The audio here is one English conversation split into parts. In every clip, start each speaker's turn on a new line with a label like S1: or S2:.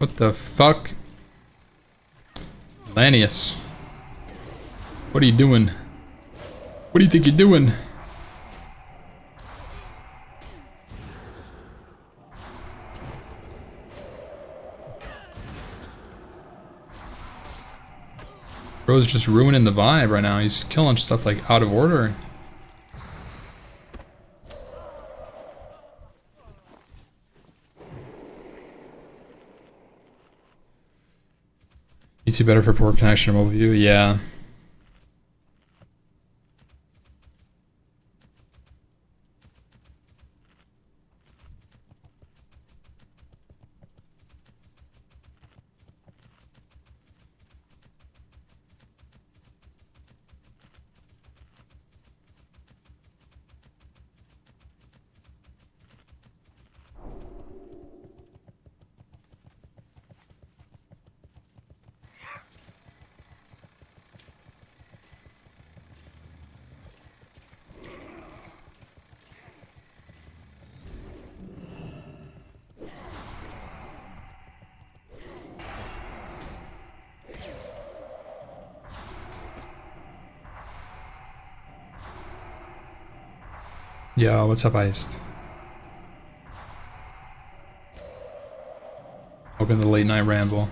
S1: What the fuck? Lanius. What are you doing? What do you think you're doing? Bro's just ruining the vibe right now. He's killing stuff like out of order. YouTube better for poor connection mobile view? Yeah. Yo, what's up, Iced? Welcome to the late night ramble.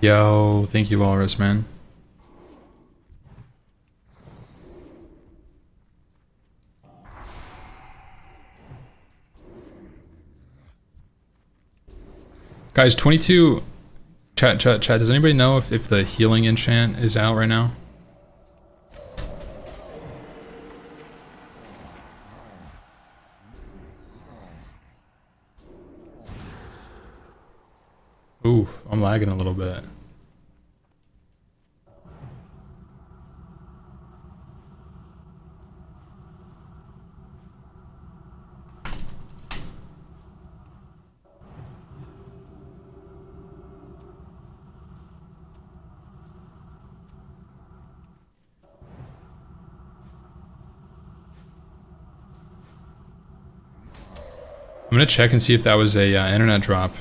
S1: Yo, thank you, Walrus, man. Guys, 22... Chat. Does anybody know if the healing enchant is out right now? Ooh, I'm lagging a little bit. I'm gonna check and see if that was a internet drop.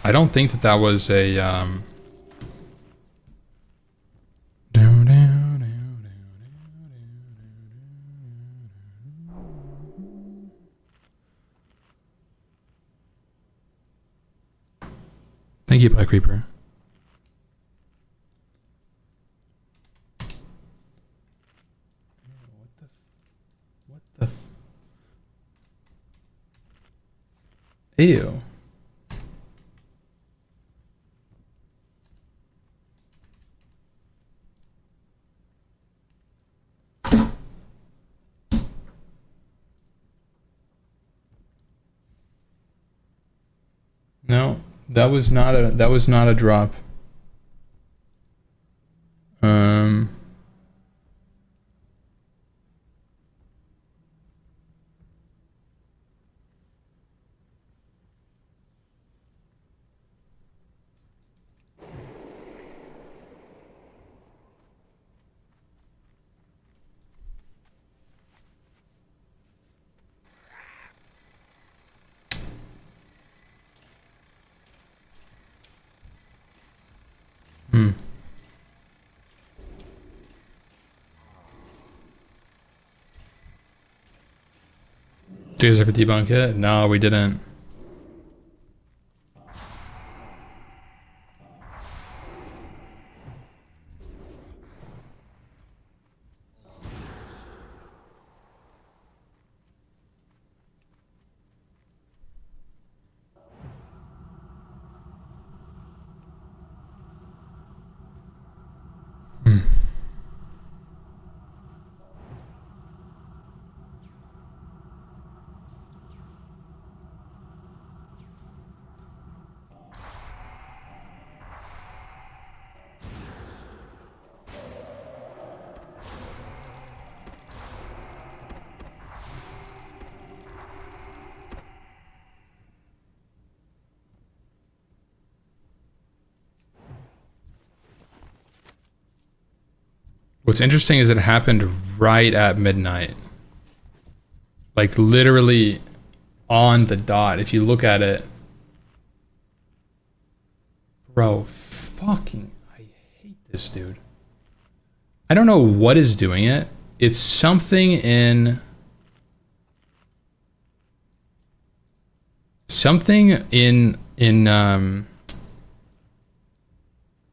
S1: I don't think that was a Thank you, Black Reaper. What the? Ew. No, that was not a drop. Do you guys ever debunk it? No, we didn't. What's interesting is it happened right at midnight. Like literally on the dot. If you look at it. Bro, fucking, I hate this dude. I don't know what is doing it. It's something in...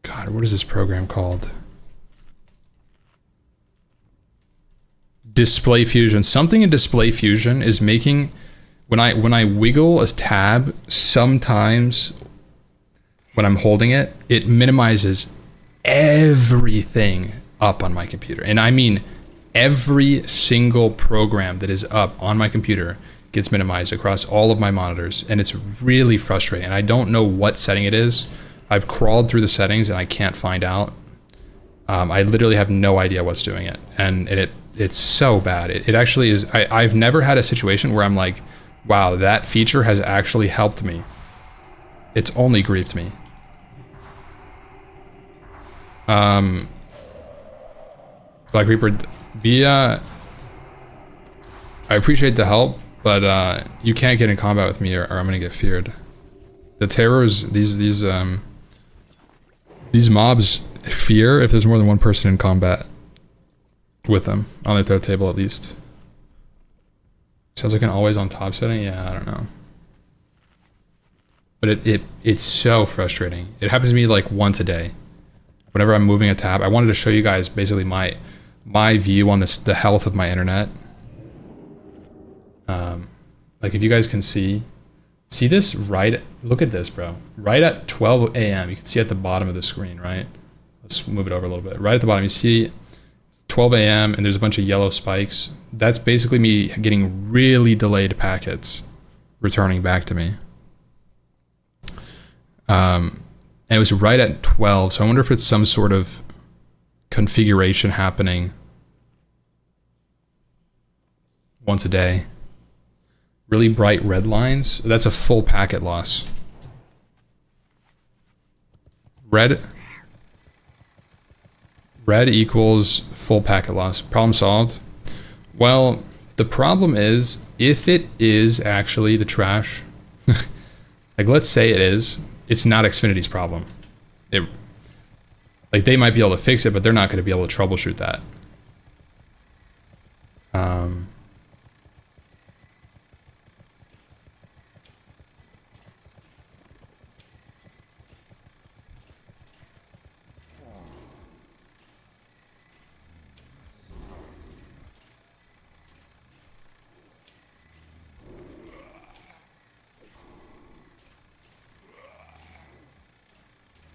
S1: God, what is this program called? Display Fusion. Something in Display Fusion is making... When I wiggle a tab, sometimes when I'm holding it, it minimizes everything up on my computer. And I mean every single program that is up on my computer gets minimized across all of my monitors, and it's really frustrating. And I don't know what setting it is. I've crawled through the settings and I can't find out. I literally have no idea what's doing it, and it's so bad. It actually is. I've never had a situation where I'm like, wow, that feature has actually helped me. It's only griefed me. Black Reaper, I appreciate the help, but you can't get in combat with me or I'm gonna get feared. The terrors, these mobs fear if there's more than one person in combat with them on their third table at least. Sounds like an always on top setting. Yeah, I don't know. But it's so frustrating. It happens to me like once a day. Whenever I'm moving a tab, I wanted to show you guys basically my view on the health of my internet. Like if you guys can see this right, look at this, bro. Right at 12 a.m. you can see at the bottom of the screen, right? Let's move it over a little bit. Right at the bottom, you see 12 a.m. and there's a bunch of yellow spikes. That's basically me getting really delayed packets returning back to me. And it was right at 12, so I wonder if it's some sort of configuration happening once a day. Really bright red lines, that's a full packet loss. Red equals full packet loss. Problem solved. Well, the problem is, if it is actually the trash, like let's say it is, it's not Xfinity's problem. Like they might be able to fix it, but they're not going to be able to troubleshoot that.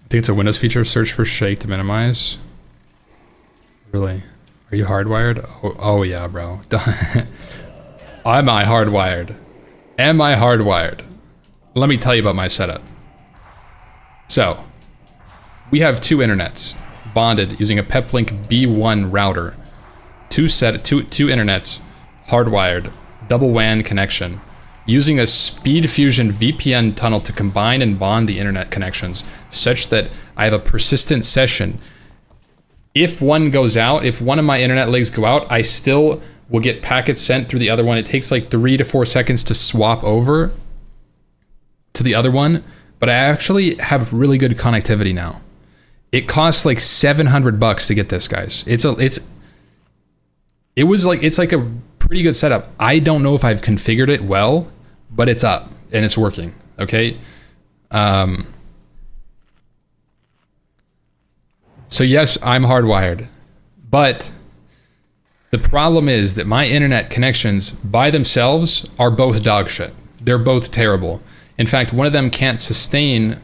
S1: I think it's a Windows feature. Search for shake to minimize. Really? Are you hardwired? Oh yeah, bro. Am I hardwired? Am I hardwired? Let me tell you about my setup. So, we have two internets bonded using a Peplink B1 router. Two internets hardwired, double WAN connection, using a SpeedFusion VPN tunnel to combine and bond the internet connections such that I have a persistent session. If one goes out, if one of my internet legs go out, I still will get packets sent through the other one. It takes like 3 to 4 seconds to swap over to the other one, but I actually have really good connectivity now. It costs like $700 to get this, guys. It's like a pretty good setup. I don't know if I've configured it well, but it's up and it's working. Okay. So yes, I'm hardwired, but the problem is that my internet connections by themselves are both dog shit. They're both terrible. In fact, one of them can't sustain,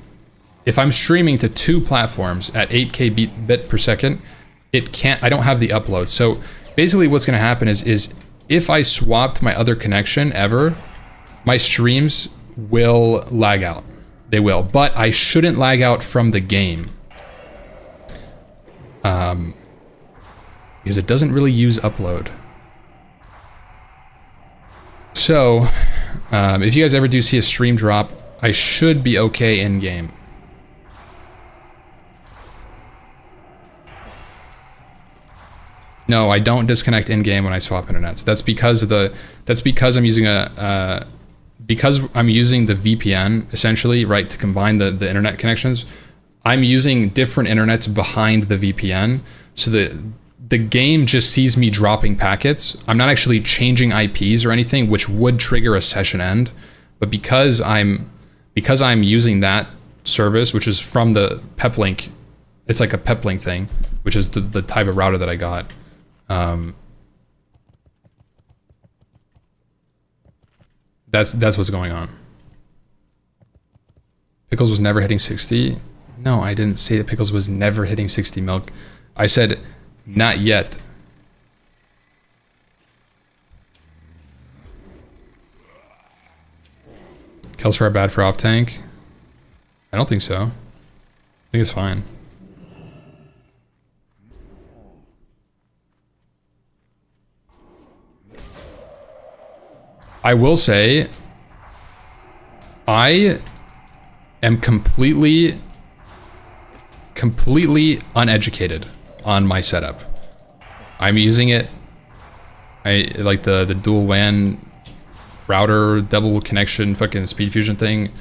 S1: if I'm streaming to 2 platforms at 8K bit per second, it can't, I don't have the upload. So basically what's gonna happen is if I swapped my other connection ever, my streams will lag out. They will, but I shouldn't lag out from the game. Because it doesn't really use upload. So, if you guys ever do see a stream drop, I should be okay in game. No, I don't disconnect in game when I swap internets. That's because I'm using because I'm using the VPN essentially, right, to combine the internet connections. I'm using different internets behind the VPN, so that the game just sees me dropping packets. I'm not actually changing IPs or anything, which would trigger a session end. But because I'm using that service, which is from the Peplink, it's like a Peplink thing, which is the type of router that I got. That's what's going on. Pickles was never hitting 60. No, I didn't say that Pickles was never hitting 60 milk. I said not yet. Kills are bad for off tank. I don't think so. I think it's fine. I will say, I am completely uneducated on my setup. I'm using it. I like the dual WAN router, double connection, fucking SpeedFusion thing.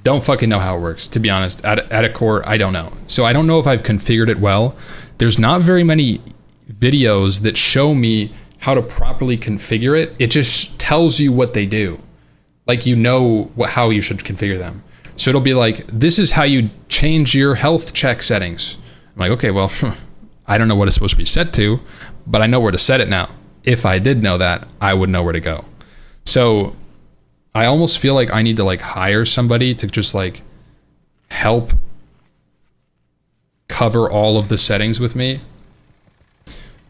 S1: Don't fucking know how it works, to be honest. At a core, I don't know. So I don't know if I've configured it well. There's not very many videos that show me how to properly configure it. It just tells you what they do. Like, you know how you should configure them. So it'll be like, this is how you change your health check settings. I'm like, okay, well, I don't know what it's supposed to be set to, but I know where to set it now. If I did know that, I would know where to go. So I almost feel like I need to like hire somebody to just like help cover all of the settings with me.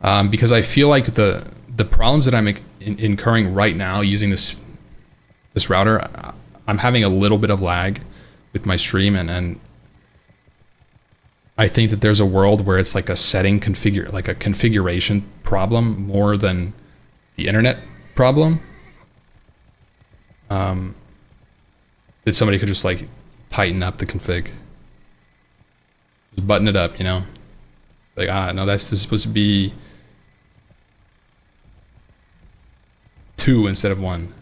S1: Because I feel like the problems that I'm incurring right now using this router, I'm having a little bit of lag with my stream, and I think that there's a world where it's like a configuration problem more than the internet problem. That somebody could just like tighten up the config, just button it up, you know. Like, no, that's supposed to be 2 instead of 1.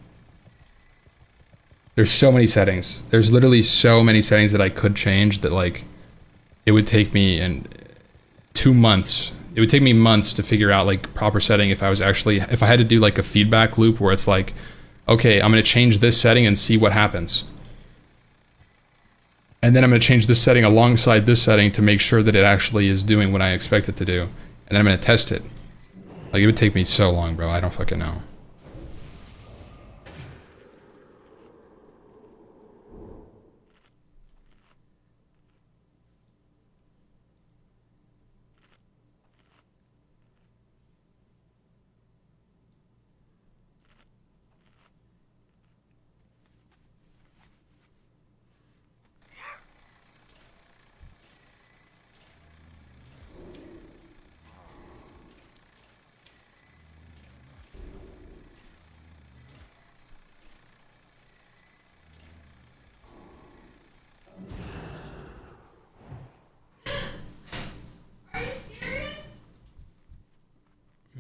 S1: There's so many settings. There's literally so many settings that I could change that, like, it would take me 2 months. It would take me months to figure out, like, proper setting if I had to do, like, a feedback loop where it's like, okay, I'm going to change this setting and see what happens. And then I'm going to change this setting alongside this setting to make sure that it actually is doing what I expect it to do. And then I'm going to test it. Like, it would take me so long, bro. I don't fucking know.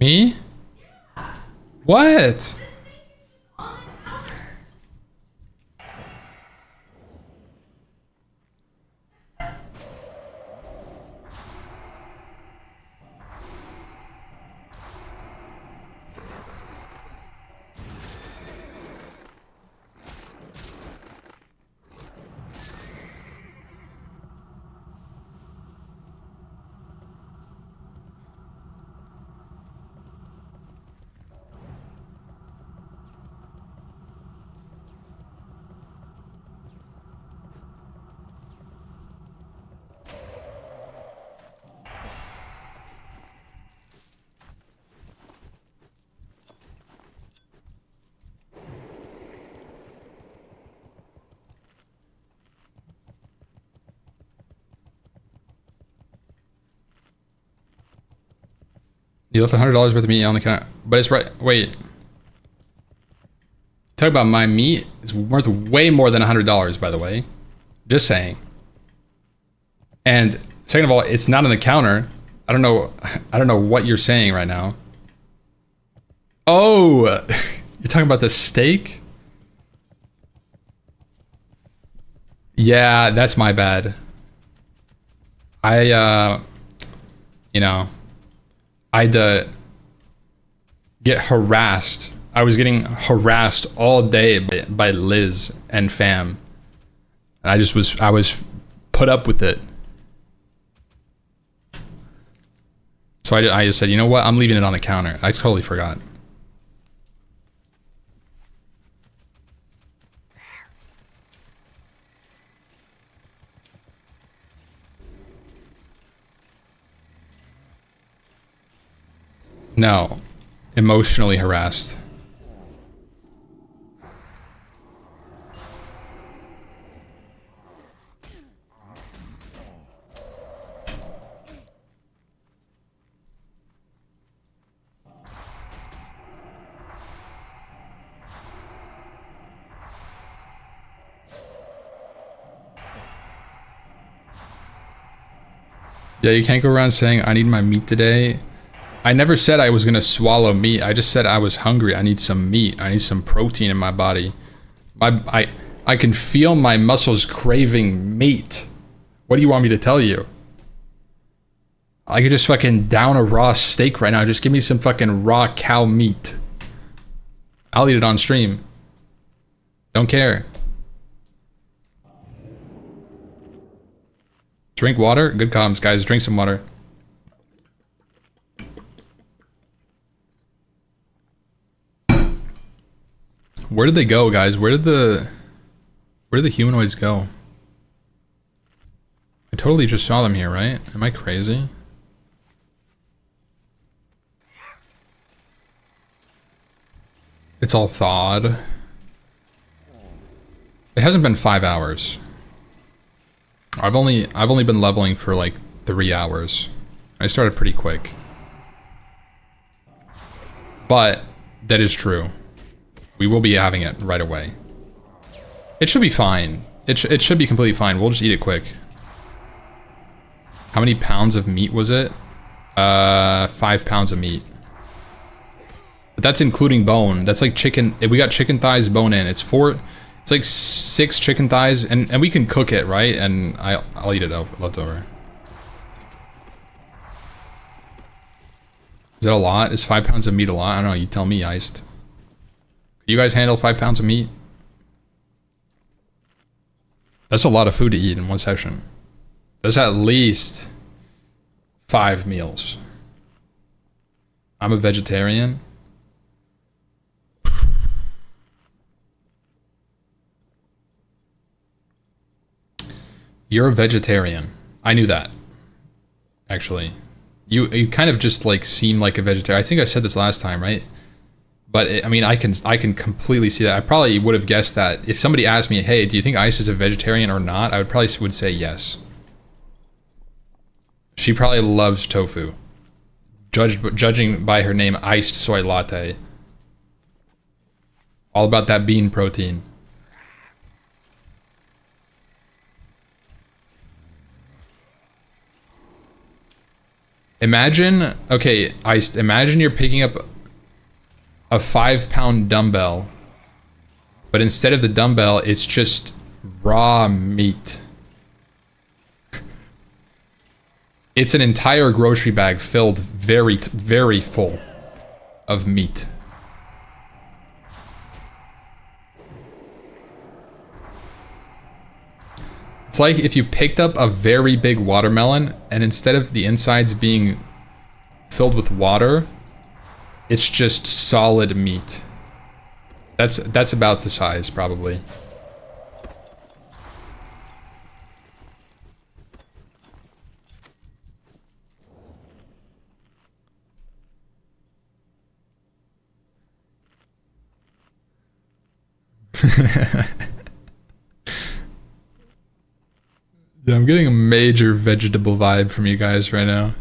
S1: Me? What? You left $100 worth of meat on the counter, but it's right. Wait, talk about my meat. It's worth way more than $100, by the way. Just saying. And second of all, it's not on the counter. I don't know what you're saying right now. Oh, you're talking about the steak? Yeah, that's my bad. You know, I'd get harassed. I was getting harassed all day by Liz and fam. And I was put up with it. So I just said, you know what? I'm leaving it on the counter. I totally forgot. No, emotionally harassed. Yeah, you can't go around saying, I need my meat today. I never said I was gonna swallow meat. I just said I was hungry. I need some meat. I need some protein in my body. I can feel my muscles craving meat. What do you want me to tell you? I could just fucking down a raw steak right now. Just give me some fucking raw cow meat. I'll eat it on stream. Don't care. Drink water? Good comms, guys. Drink some water. Where did they go, guys? Where did the humanoids go? I totally just saw them here, right? Am I crazy? It's all thawed. It hasn't been 5 hours. I've only been leveling for like 3 hours. I started pretty quick. But that is true. We will be having it right away. It should be fine. It should be completely fine. We'll just eat it quick. How many pounds of meat was it? 5 pounds of meat. But that's including bone. That's like chicken. We got chicken thighs, bone in. It's like 6 chicken thighs, and we can cook it, right? And I'll eat it left over. Is that a lot? Is 5 pounds of meat a lot? I don't know. You tell me, Iced. You guys handle 5 pounds of meat? That's a lot of food to eat in one session. That's at least 5 meals. I'm a vegetarian. You're a vegetarian. I knew that. Actually. You kind of just like seem like a vegetarian. I think I said this last time, right? But I mean, I can completely see that. I probably would have guessed that if somebody asked me, "Hey, do you think Ice is a vegetarian or not?" I would say yes. She probably loves tofu. Judging by her name, Iced Soy Latte. All about that bean protein. Imagine, okay, Iced, imagine you're picking up a 5-pound dumbbell, but instead of the dumbbell, it's just raw meat. It's an entire grocery bag filled very, very full of meat. It's like if you picked up a very big watermelon and instead of the insides being filled with water, it's just solid meat. That's about the size, probably. Yeah, I'm getting a major vegetable vibe from you guys right now.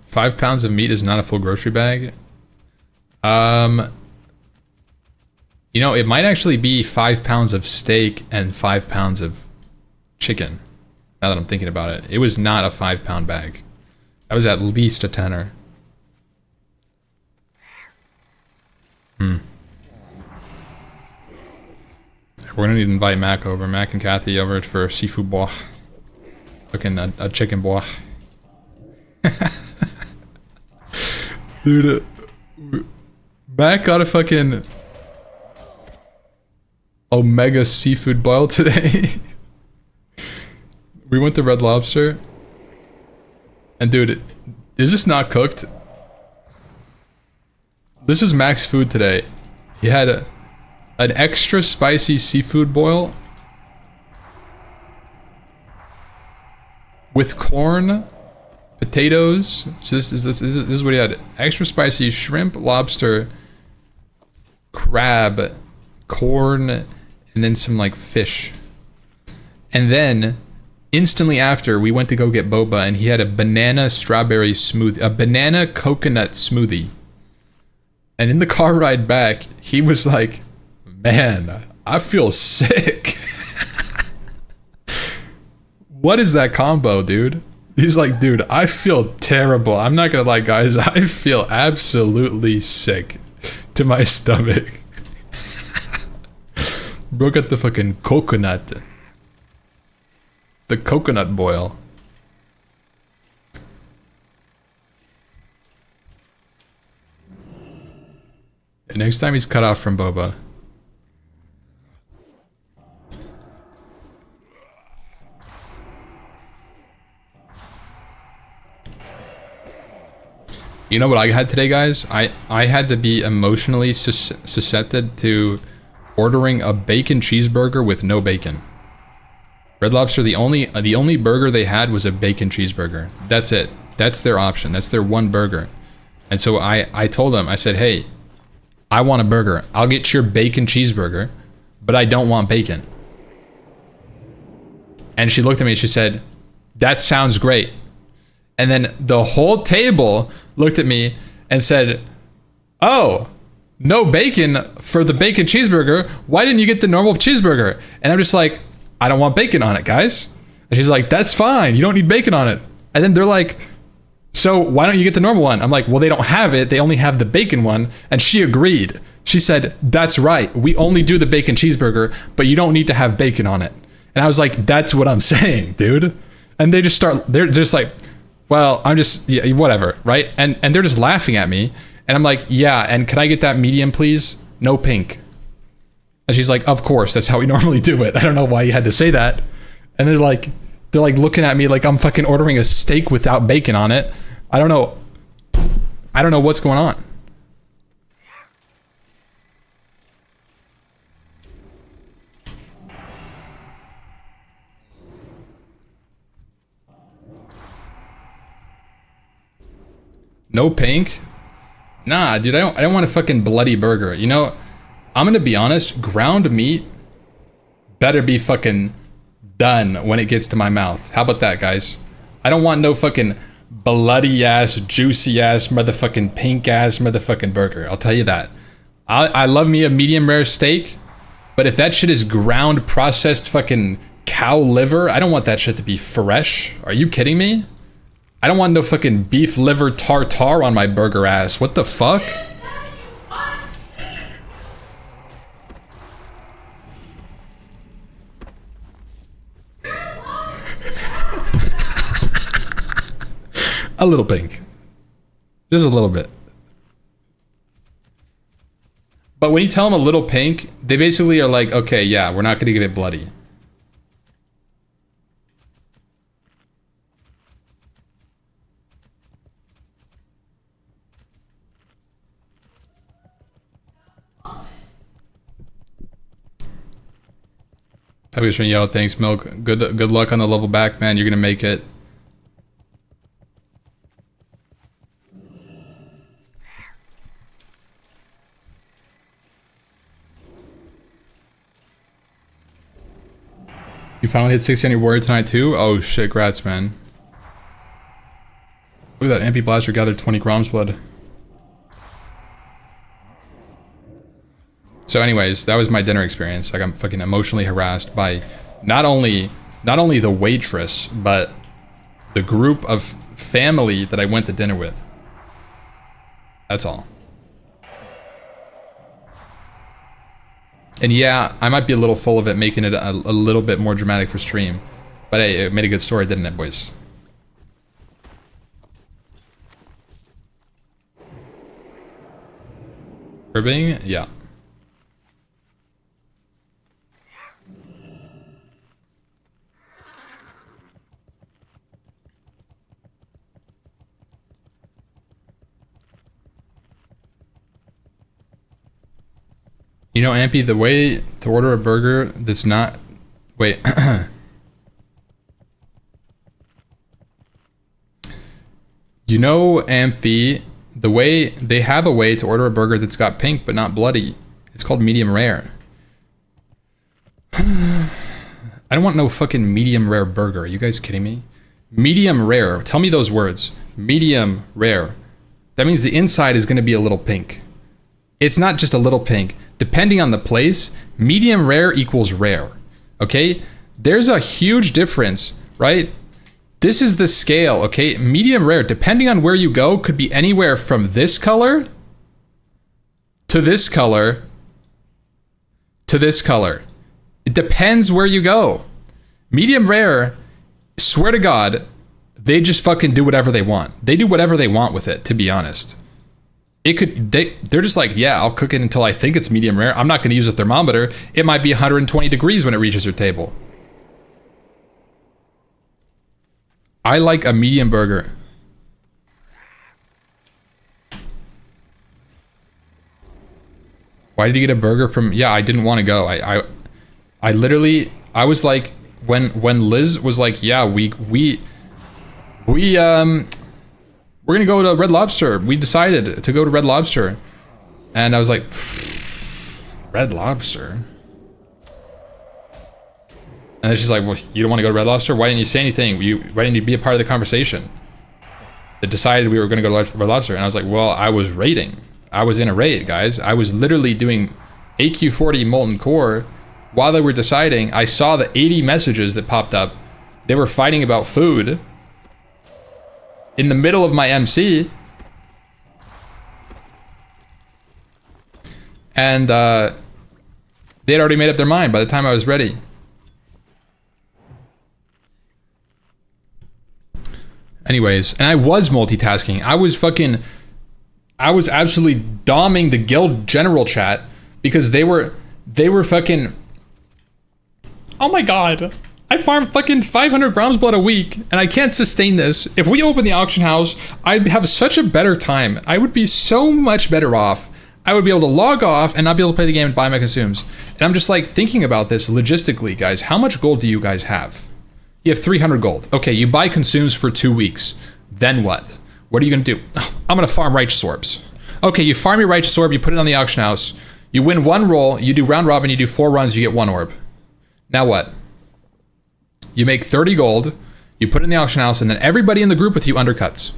S1: £5 of meat is not a full grocery bag. You know, it might actually be 5 pounds of steak and 5 pounds of chicken. Now that I'm thinking about it, it was not a 5-pound bag. That was at least a tenner. We're gonna need to invite Mac over, Mac and Kathy over for seafood bois. Looking a chicken bois. Dude, Mac got a fucking Omega seafood boil today. We went to Red Lobster. And dude, is this not cooked? This is Mac's food today. He had an extra spicy seafood boil with corn, potatoes. So this is what he had. Extra spicy shrimp, lobster, crab, corn, and then some like fish. And then instantly after, we went to go get boba, and he had a banana strawberry smoothie, a banana coconut smoothie. And in the car ride back, he was like, "Man, I feel sick." What is that combo, dude? He's like, "Dude, I feel terrible. I'm not gonna lie, guys. I feel absolutely sick to my stomach." Bro got the fucking coconut. The coconut boil. And next time he's cut off from boba. You know what I had today, guys? I had to be emotionally susceptible to ordering a bacon cheeseburger with no bacon. Red Lobster, the only burger they had was a bacon cheeseburger. That's it. That's their option. That's their one burger. And so I told them, I said, "Hey, I want a burger. I'll get your bacon cheeseburger, but I don't want bacon." And she looked at me and she said, "That sounds great." And then the whole table looked at me and said, "Oh, no bacon for the bacon cheeseburger. Why didn't you get the normal cheeseburger? And I'm just like, I don't want bacon on it, guys. And she's like, that's fine. You don't need bacon on it. And then they're like, so why don't you get the normal one? I'm like, well, they don't have it. They only have the bacon one. And she agreed. She said, that's right. We only do the bacon cheeseburger, but you don't need to have bacon on it. And I was like, that's what I'm saying, dude. And they just start, they're just like, well, I'm just, yeah, whatever, right? And they're just laughing at me. And I'm like, yeah, and can I get that medium, please? No pink. And she's like, of course, that's how we normally do it. I don't know why you had to say that. And they're like looking at me like I'm fucking ordering a steak without bacon on it. I don't know what's going on. No pink? Nah, dude, I don't want a fucking bloody burger. You know, I'm gonna be honest, ground meat better be fucking done when it gets to my mouth. How about that, guys? I don't want no fucking bloody ass, juicy ass, motherfucking pink ass motherfucking burger. I'll tell you that. I love me a medium rare steak, but if that shit is ground processed fucking cow liver, I don't want that shit to be fresh. Are you kidding me? I don't want no fucking beef liver tartare on my burger ass. What the fuck? A little pink. Just a little bit. But when you tell them a little pink, they basically are like, okay, yeah, we're not gonna get it bloody. Happy stream, yo, thanks, Milk. Good luck on the level back, man. You're gonna make it. You finally hit 60 on your warrior tonight too? Oh shit, grats, man. Look at that MP blaster gathered 20 Grom's blood. So anyways, that was my dinner experience. Like, I'm fucking emotionally harassed by not only the waitress, but the group of family that I went to dinner with. That's all. And yeah, I might be a little full of it, making it a little bit more dramatic for stream. But hey, it made a good story, didn't it, boys? Curbing? Yeah. You know, Ampy, the way to order a burger that's not... Wait. You know, Amphi, the way... They have a way to order a burger that's got pink but not bloody. It's called medium rare. I don't want no fucking medium rare burger. Are you guys kidding me? Medium rare. Tell me those words. Medium rare. That means the inside is going to be a little pink. It's not just a little pink. Depending on the place, medium rare equals rare. Okay? There's a huge difference, right? This is the scale, okay? Medium rare, depending on where you go, could be anywhere from this color to this color to this color. It depends where you go. Medium rare, swear to God, they just fucking do whatever they want. They do whatever they want with it, to be honest. They're just like, yeah, I'll cook it until I think it's medium rare. I'm not going to use a thermometer. It might be 120 degrees when it reaches your table. I like a medium burger. Why did you get a burger from... Yeah, I didn't want to go. I literally... I was like... When Liz was like, yeah, we're gonna go to Red Lobster. We decided to go to Red Lobster. And I was like, Red Lobster? And then she's like, well, you don't want to go to Red Lobster? Why didn't you say anything? Why didn't you be a part of the conversation? That decided we were gonna go to Red Lobster. And I was like, well, I was raiding. I was in a raid, guys. I was literally doing AQ40 molten core while they were deciding. I saw the 80 messages that popped up. They were fighting about food in the middle of my MC. And they had already made up their mind by the time I was ready. Anyways, and I was multitasking. I was absolutely doming the guild general chat because they were fucking, oh my god, I farm fucking 500 grams blood a week and I can't sustain this. If we open the auction house, I'd have such a better time. I would be so much better off. I would be able to log off and not be able to play the game and buy my consumes. And I'm just like thinking about this logistically, guys. How much gold do you guys have? You have 300 gold. Okay, you buy consumes for 2 weeks. Then what? What are you gonna do? I'm gonna farm righteous orbs. Okay, you farm your righteous orb, you put it on the auction house. You win 1 roll, you do round robin, you do 4 runs, you get 1 orb. Now what? You make 30 gold, you put it in the auction house, and then everybody in the group with you undercuts.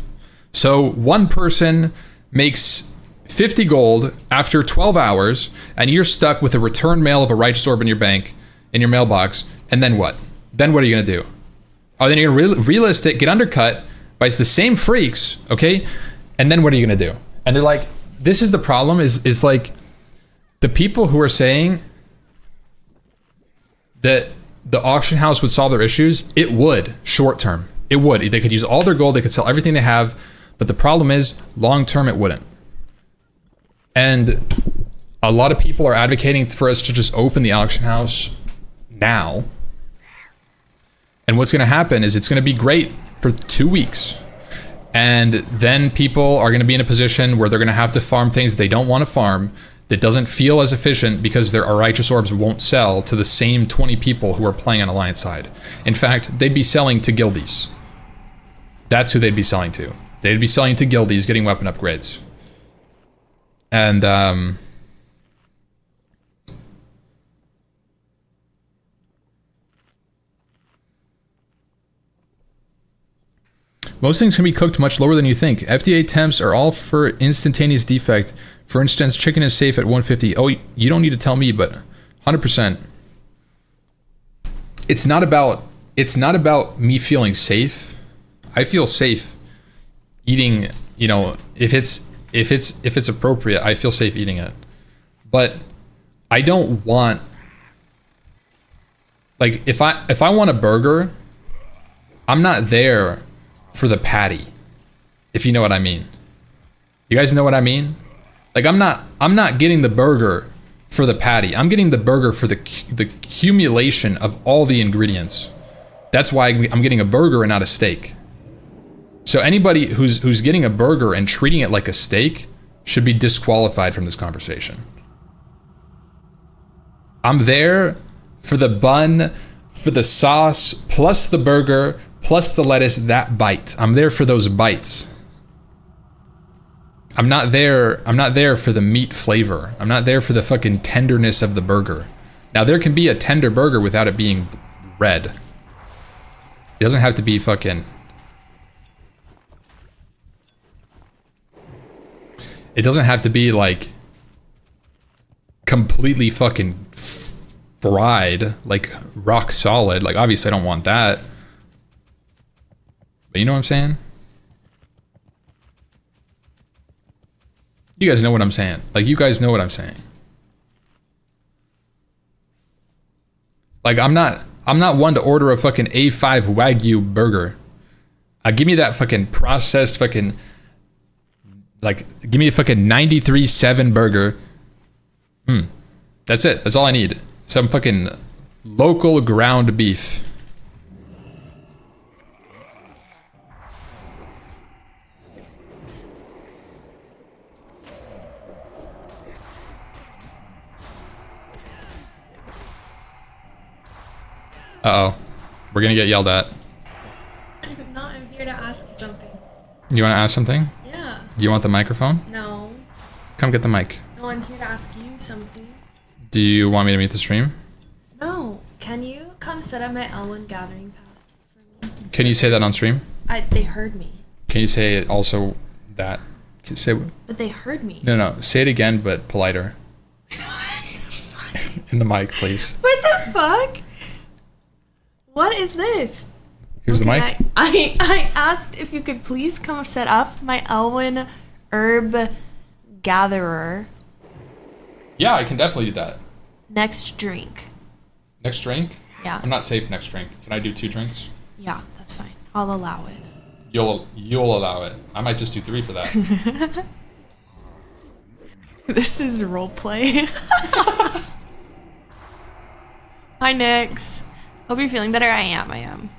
S1: So one person makes 50 gold after 12 hours, and you're stuck with a return mail of a righteous orb in your bank, in your mailbox, and then what? Then what are you gonna do? Oh, then you're gonna relist it, get undercut by the same freaks, okay? And then what are you gonna do? And they're like, this is the problem, is like, the people who are saying that the auction house would solve their issues, it would, short term. It would. They could use all their gold, they could sell everything they have, but the problem is, long term, it wouldn't. And a lot of people are advocating for us to just open the auction house now. And what's gonna happen is it's gonna be great for 2 weeks. And then people are gonna be in a position where they're gonna have to farm things they don't wanna farm, that doesn't feel as efficient because their righteous orbs won't sell to the same 20 people who are playing on Alliance side. In fact, they'd be selling to guildies. That's who they'd be selling to. They'd be selling to guildies, getting weapon upgrades. And most things can be cooked much lower than you think. FDA temps are all for instantaneous defect. For instance, chicken is safe at 150. Oh, you don't need to tell me, but 100%. It's not about me feeling safe. I feel safe eating, you know, if it's appropriate, I feel safe eating it. But I don't want, like, if I want a burger, I'm not there for the patty, if you know what I mean. You guys know what I mean? Like, I'm not getting the burger for the patty. I'm getting the burger for the accumulation of all the ingredients. That's why I'm getting a burger and not a steak. So anybody who's getting a burger and treating it like a steak should be disqualified from this conversation. I'm there for the bun, for the sauce, plus the burger, plus the lettuce, that bite. I'm there for those bites. I'm not there for the meat flavor. I'm not there for the fucking tenderness of the burger. Now, there can be a tender burger without it being red. It doesn't have to be fucking... It doesn't have to be, like, completely fucking fried, like, rock solid. Like, obviously I don't want that. But you know what I'm saying? You guys know what I'm saying. Like, you guys know what I'm saying. Like, I'm not one to order a fucking A5 Wagyu burger. Give me that fucking processed fucking, like, give me a fucking 93.7 burger. That's it. That's all I need. Some fucking local ground beef. Uh-oh. We're gonna get yelled at.
S2: I'm not. I'm here to ask you something.
S1: You wanna ask something?
S2: Yeah.
S1: Do you want the microphone?
S2: No.
S1: Come get the mic.
S2: No, I'm here to ask you something.
S1: Do you want me to meet the stream?
S2: No. Can you come sit at my Elwyn gathering path for me?
S1: Can you say that on stream?
S2: They heard me.
S1: Can you say also that? Say
S2: But they heard me.
S1: no. Say it again, but politer. In the mic, please.
S2: What the fuck? What is this?
S1: Here's the mic.
S2: I asked if you could please come set up my Elwyn herb gatherer.
S1: Yeah, I can definitely do that.
S2: Next drink.
S1: Next drink?
S2: Yeah.
S1: I'm not safe next drink. Can I do 2 drinks?
S2: Yeah, that's fine. I'll allow it.
S1: You'll allow it. I might just do 3 for that.
S2: This is roleplay. Hi, Nix. Hope you're feeling better. I am.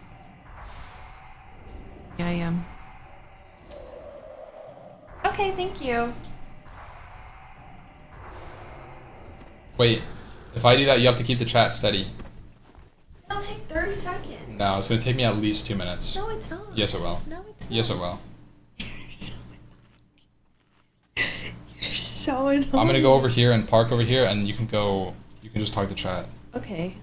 S2: Yeah, I am. Okay, thank you.
S1: Wait, if I do that, you have to keep the chat steady.
S2: It'll take 30 seconds.
S1: No, it's gonna take me at least 2 minutes.
S2: No, it's not.
S1: Yes, it will.
S2: No, it's not.
S1: Yes, it will.
S2: You're so annoying.
S1: I'm gonna go over here and park over here, and you can just talk to chat.
S2: Okay.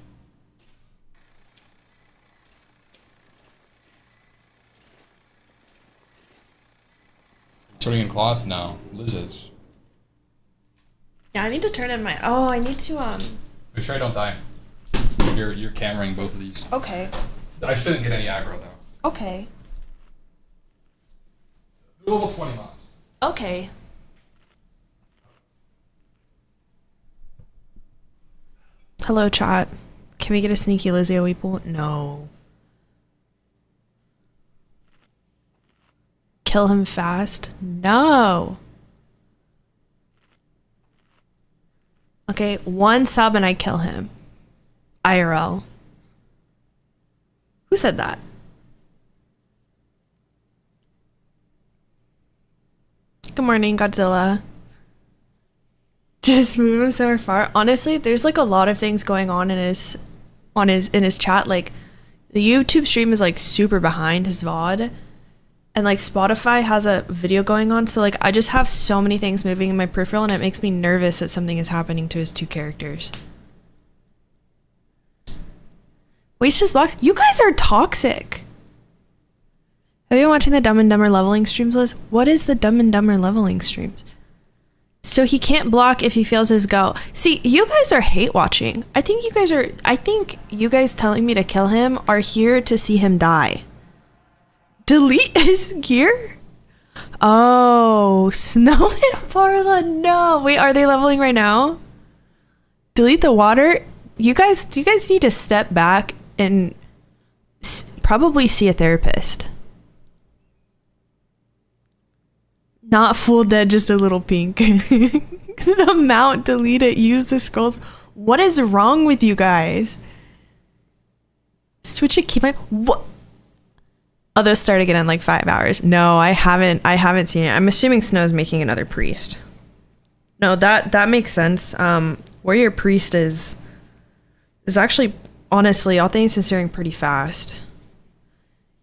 S1: Sorting in cloth? No. Liz is.
S2: Yeah, I need to turn in my. Oh, I need to
S1: Make sure I don't die. You're cameraing both of these.
S2: Okay.
S1: I shouldn't get any aggro though.
S2: Okay.
S1: Level 20 miles.
S2: Okay. Hello, chat. Can we get a sneaky Lizzie Weeple? No. Kill him fast? No. Okay, 1 sub and I kill him. IRL. Who said that? Good morning, Godzilla. Just move him somewhere far. Honestly, there's like a lot of things going on in his chat. Like the YouTube stream is like super behind his VOD. And like Spotify has a video going on, so like I just have so many things moving in my peripheral and it makes me nervous that something is happening to his 2 characters. Waste his blocks? You guys are toxic. Have you been watching the Dumb and Dumber leveling streams, Liz? What is the Dumb and Dumber leveling streams? So he can't block if he fails his go. See, you guys are hate watching. I think you guys telling me to kill him are here to see him die. Delete his gear? Oh, Snow and Parla, no. Wait, are they leveling right now? Delete the water? You guys need to step back and probably see a therapist. Not full dead, just a little pink. The mount, delete it, use the scrolls. What is wrong with you guys? Switch it, keep it. What? Oh, they'll start again in like 5 hours. No, I haven't seen it. I'm assuming Snow's making another priest. No, that makes sense. Warrior priest is actually, honestly, all things considering, pretty fast.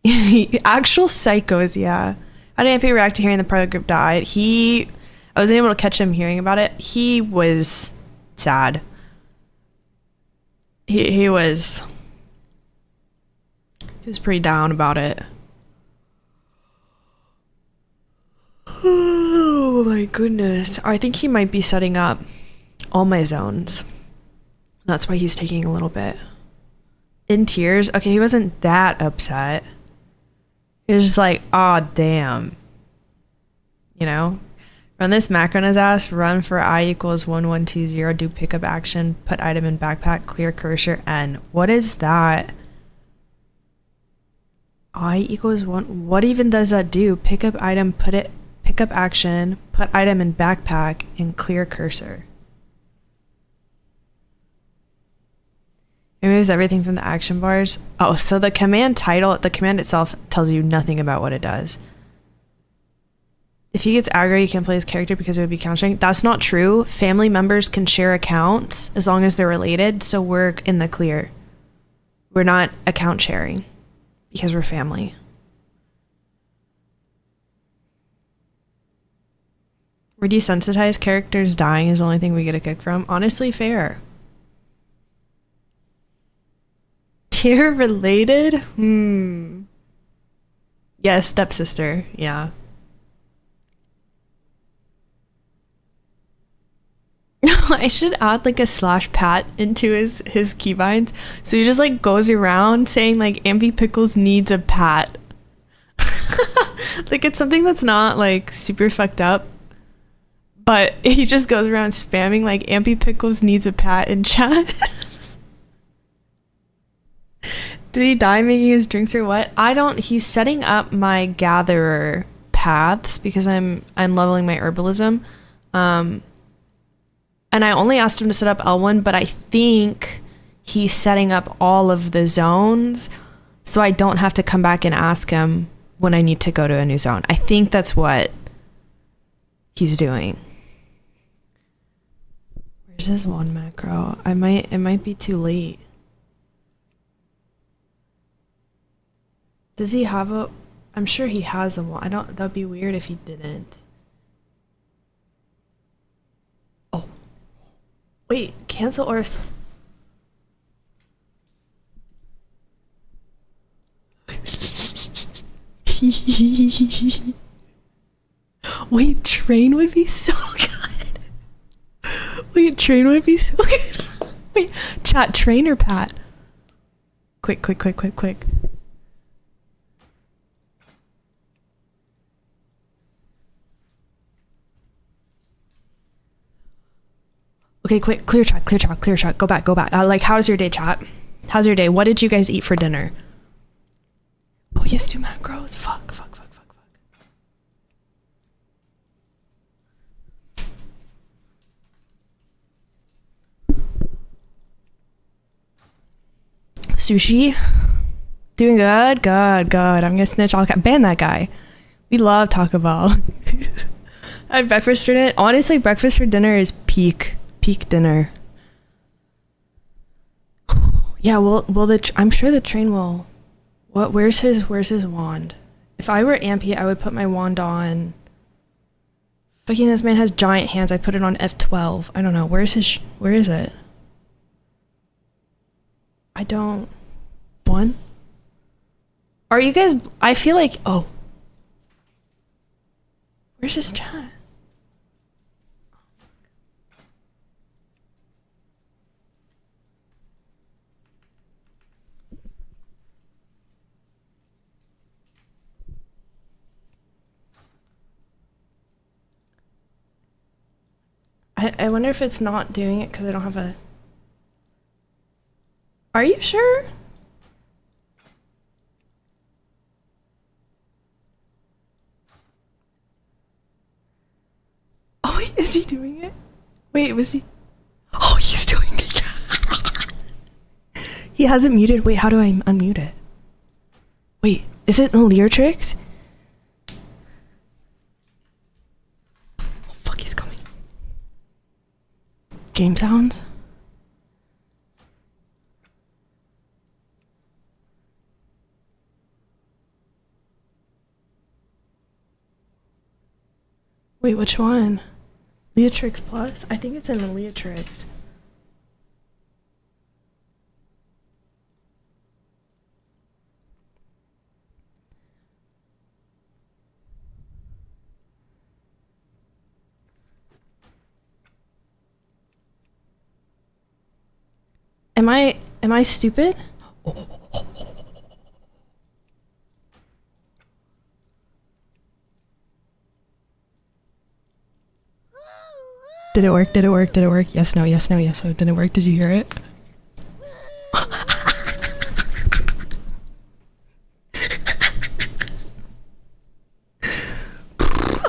S2: Actual psychos, yeah. How did Ampy react to hearing the part of the group died? I wasn't able to catch him hearing about it. He was sad. He was pretty down about it. Oh my goodness. I think he might be setting up all my zones. That's why he's taking a little bit. In tears? Okay, he wasn't that upset. He was just like, aw, damn. You know? Run this macro on his ass. Run for I equals 1120. Do pickup action. Put item in backpack. Clear cursor. N. What is that? I equals 1. What even does that do? Pickup item. Pickup action. Put item in backpack. And clear cursor. It removes everything from the action bars. Oh, so the command itself tells you nothing about what it does. If he gets aggro, you can't play his character because it would be countering. That's not true. Family members can share accounts as long as they're related, so we're in the clear. We're not account sharing because we're family. We're desensitized. Characters dying is the only thing we get a kick from. Honestly, fair. Tier related? Yes, stepsister. Yeah. I should add like a slash pat into his keybinds. So he just like goes around saying like Ampy Pickles needs a pat. Like it's something that's not like super fucked up. But he just goes around spamming like Ampy Pickles needs a pat in chat. Did he die making his drinks or what? I don't. He's setting up my gatherer paths because I'm leveling my herbalism. And I only asked him to set up L1, but I think he's setting up all of the zones so I don't have to come back and ask him when I need to go to a new zone. I think that's what he's doing. Where's his one macro? It might be too late. Does he have a... I'm sure he has a one. That'd be weird if he didn't. Oh. Wait, cancel or... Wait, train would be so good. Wait, train would be so good. Wait, chat, train or pat? Quick. Okay, quick, clear chat. Go back. Like, how's your day, chat? How's your day? What did you guys eat for dinner? Oh, yes, 2 macros. Fuck. Sushi? Doing good. I'm gonna snitch. I'll ban that guy. We love Taco Bell. I had breakfast for dinner. Honestly, breakfast for dinner is peak dinner. Yeah, I'm sure the train will. What? Where's his wand? If I were Ampy, I would put my wand on. Fucking this man has giant hands. I put it on F12. I don't know. Where is it? I don't. One? Are you guys... I feel like... Oh. Where's his chat? I wonder if it's not doing it because I don't have a... Are you sure? Oh, wait, is he doing it? Wait, was he? Oh, he's doing it. He hasn't muted. Wait, how do I unmute it? Wait, is it Leertrix? Oh, fuck, he's coming. Game sounds? Wait, which one? Leertrix Plus? I think it's in the Leertrix. Am I stupid? Did it work? Yes, no. Did it work? Did you hear it?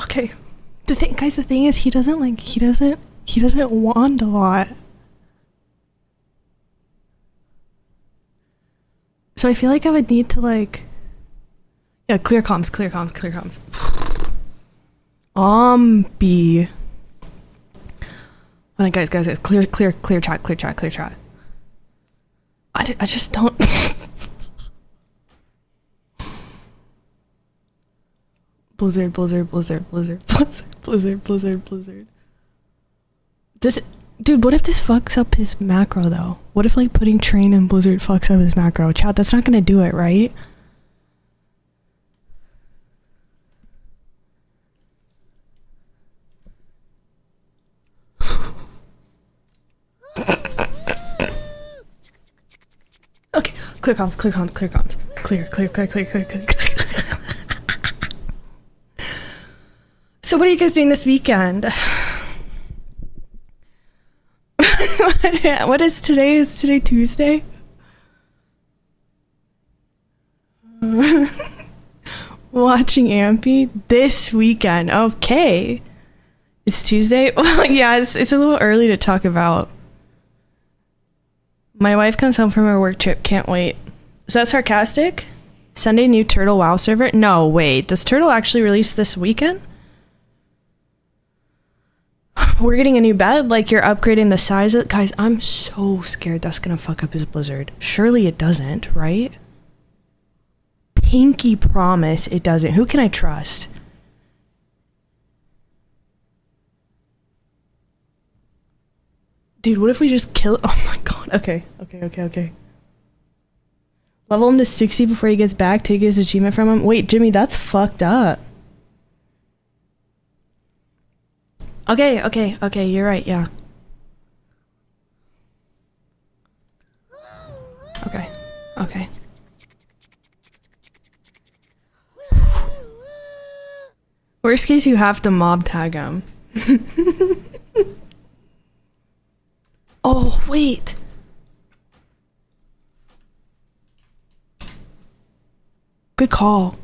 S2: Okay. The thing is he doesn't wand a lot. So I feel like I would need to like... Yeah, clear comms. Hold on, guys, clear chat. I just don't... Blizzard. Dude, what if this fucks up his macro, though? What if, like, putting train in Blizzard fucks up his macro? Chat, that's not gonna do it, right? Clear comms, clear comms, clear comms. Clear, clear, clear, clear, clear, clear, clear. So what are you guys doing this weekend? What is today? Is today Tuesday? Watching Ampy this weekend. Okay. It's Tuesday? Well, yeah, it's a little early to talk about. My wife comes home from her work trip. Can't wait. Is that sarcastic? Sunday new Turtle WoW server? No, wait. Does Turtle actually release this weekend? We're getting a new bed, like you're upgrading the size of it. Guys, I'm so scared that's gonna fuck up his Blizzard. Surely it doesn't, right? Pinky promise it doesn't. Who can I trust? Dude, what if we just kill... Oh my god. Okay. Level him to 60 before he gets back. Take his achievement from him. Wait, Jimmy, that's fucked up. Okay, you're right, yeah. Okay. Worst case, you have to mob tag him. Oh, wait. Good call.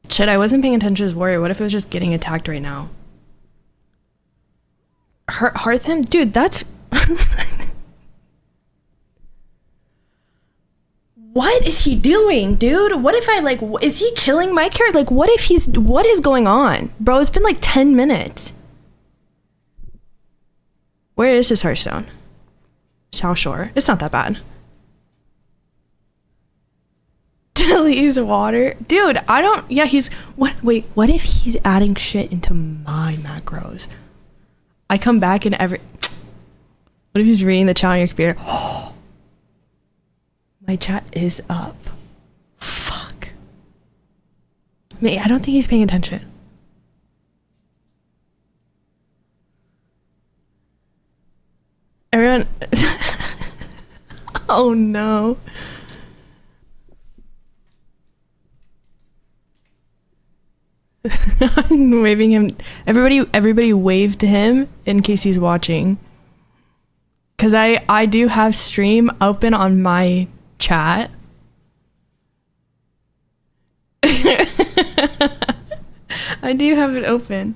S2: Shit, I wasn't paying attention to his warrior. What if it was just getting attacked right now? Hearth him? Dude, that's... What is he doing, dude? What if I, like... Is he killing my character? Like, what if he's... What is going on? Bro, it's been like 10 minutes. Where is his Hearthstone? South Shore. It's not that bad. Delete water. Dude, I don't... Yeah, he's... What? Wait, what if he's adding shit into my macros? I come back and every... What if he's reading the chat on your computer? My chat is up. Fuck. Mate, I don't think he's paying attention. Everyone... Oh no. I'm waving him. Everybody wave to him in case he's watching. Cause I do have stream open on my chat. I do have it open.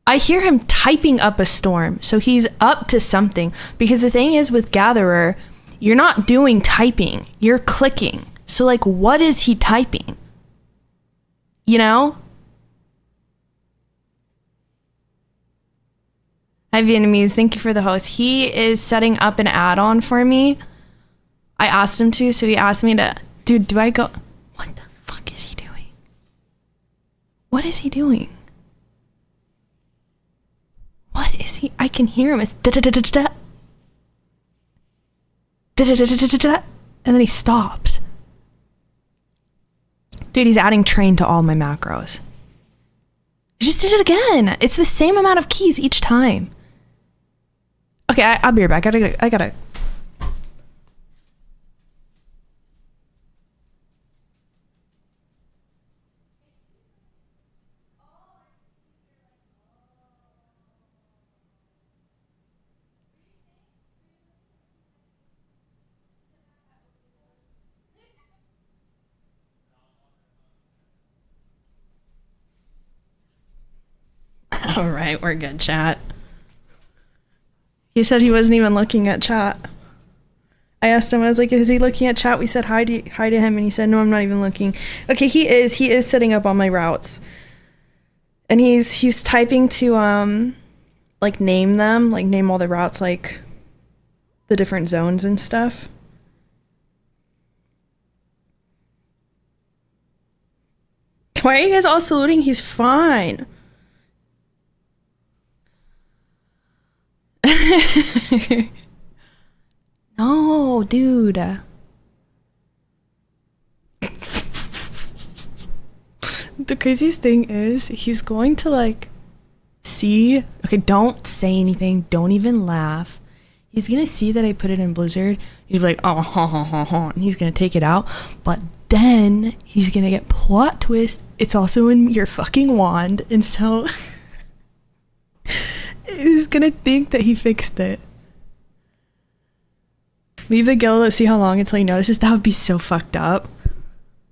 S2: I hear him typing up a storm, so he's up to something. Because the thing is with Gatherer, you're not doing typing, you're clicking. So like, what is he typing? You know? Hi Vietnamese, thank you for the host. He is setting up an add-on for me. I asked him to, so he asked me to... Dude, do I go... What the fuck is he doing? What is he doing? What is he... I can hear him. It's da-da-da-da-da-da. Da-da-da-da-da-da. And then he stops. Dude, he's adding train to all my macros. He just did it again. It's the same amount of keys each time. Okay, I'll be right back. I gotta... All right, we're good, chat. He said he wasn't even looking at chat. I asked him, I was like, is he looking at chat? We said hi to him, and he said, no, I'm not even looking. Okay, he is setting up all my routes. And he's typing to, like, name them, like, name all the routes, like, the different zones and stuff. Why are you guys all saluting? He's fine. No, dude. The craziest thing is he's going to like see, okay, don't say anything. Don't even laugh. He's going to see that I put it in Blizzard. He's like, oh, ha, ha, ha, ha. And he's going to take it out. But then he's going to get plot twist. It's also in your fucking wand. And so he's going to think that he fixed it. Leave the guild, let's see how long until he notices. That would be so fucked up.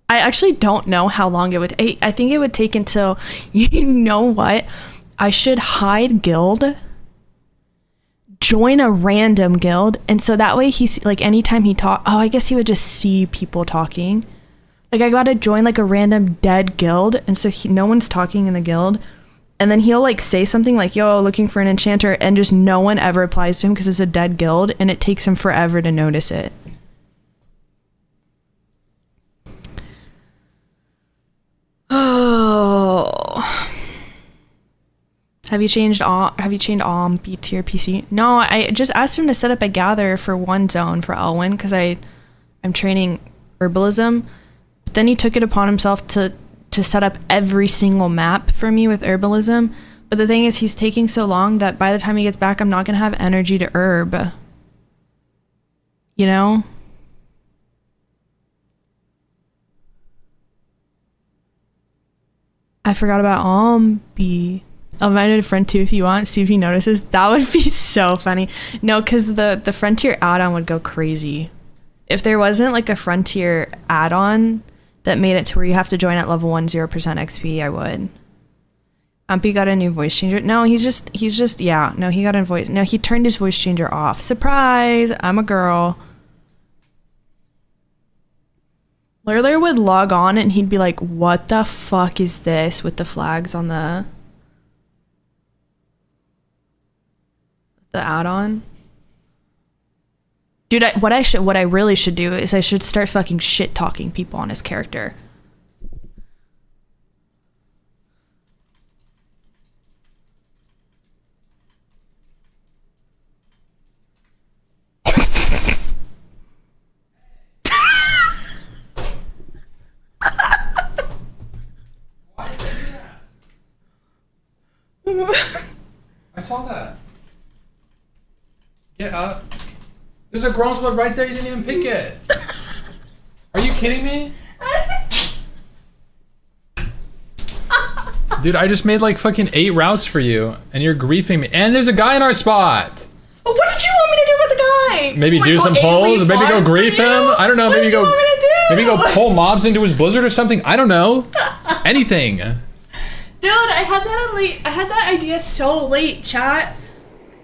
S2: I actually don't know how long it would take. I think it would take until, you know what? I should hide guild, join a random guild, and so that way he's like, anytime he talk, oh, I guess he would just see people talking. Like, I gotta join like a random dead guild, and so no one's talking in the guild, and then he'll like say something like, yo, looking for an enchanter, and just no one ever replies to him because it's a dead guild, and it takes him forever to notice it. Oh. Have you changed OMP to your PC? No, I just asked him to set up a gather for one zone for Elwyn because I'm training herbalism. But then he took it upon himself to set up every single map for me with herbalism. But the thing is, he's taking so long that by the time he gets back, I'm not gonna have energy to herb. You know? I forgot about OMP. I'll invite a friend too if you want, see if he notices. That would be so funny. No, because the Frontier add-on would go crazy. If there wasn't like a Frontier add-on that made it to where you have to join at level 1, 0% XP, I would. Umpy got a new voice changer. No, he's just, yeah. No, he got a voice. No, he turned his voice changer off. Surprise! I'm a girl. Lurler would log on and he'd be like, what the fuck is this with the flags on the add-on? Dude, what I really should do is I should start fucking shit talking people on his character.
S1: I saw that. Get up. There's a grown blood right there. You didn't even pick it. Are you kidding me? Dude, I just made like fucking 8 routes for you, and you're griefing me. And there's a guy in our spot.
S2: What did you want me to do with the guy?
S1: Maybe do some polls, maybe go grief him. I don't know.
S2: What did you want me to do?
S1: Maybe go pull mobs into his blizzard or something. I don't know. Anything.
S2: Dude, I had that idea so late, chat.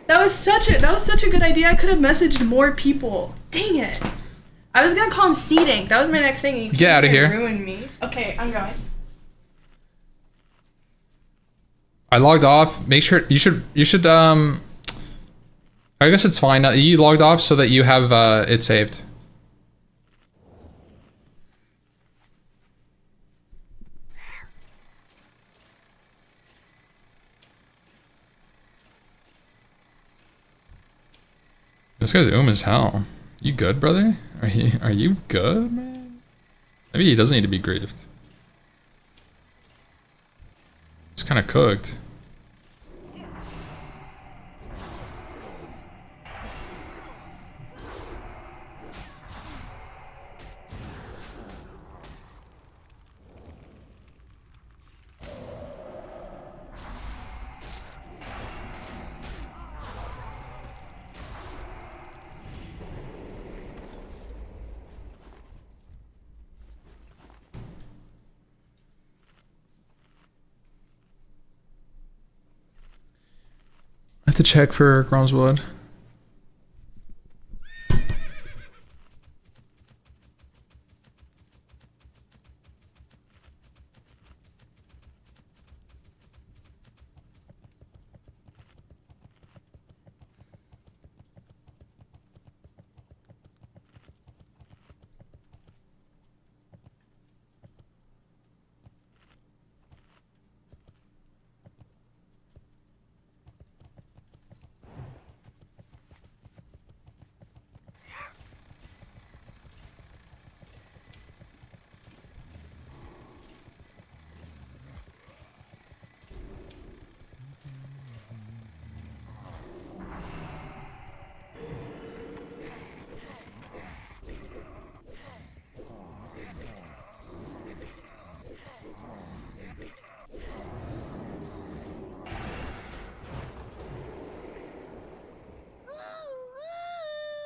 S2: That was such a good idea. I could have messaged more people. Dang it. I was gonna call him seeding. That was my next thing.
S1: Get out of here.
S2: Ruined me. Okay, I'm going.
S1: I logged off. Make sure you should I guess it's fine. You logged off so that you have it saved. This guy's as hell. You good, brother? Are you good, man? Maybe he doesn't need to be griefed. He's kind of cooked. I have to check for Gromswood.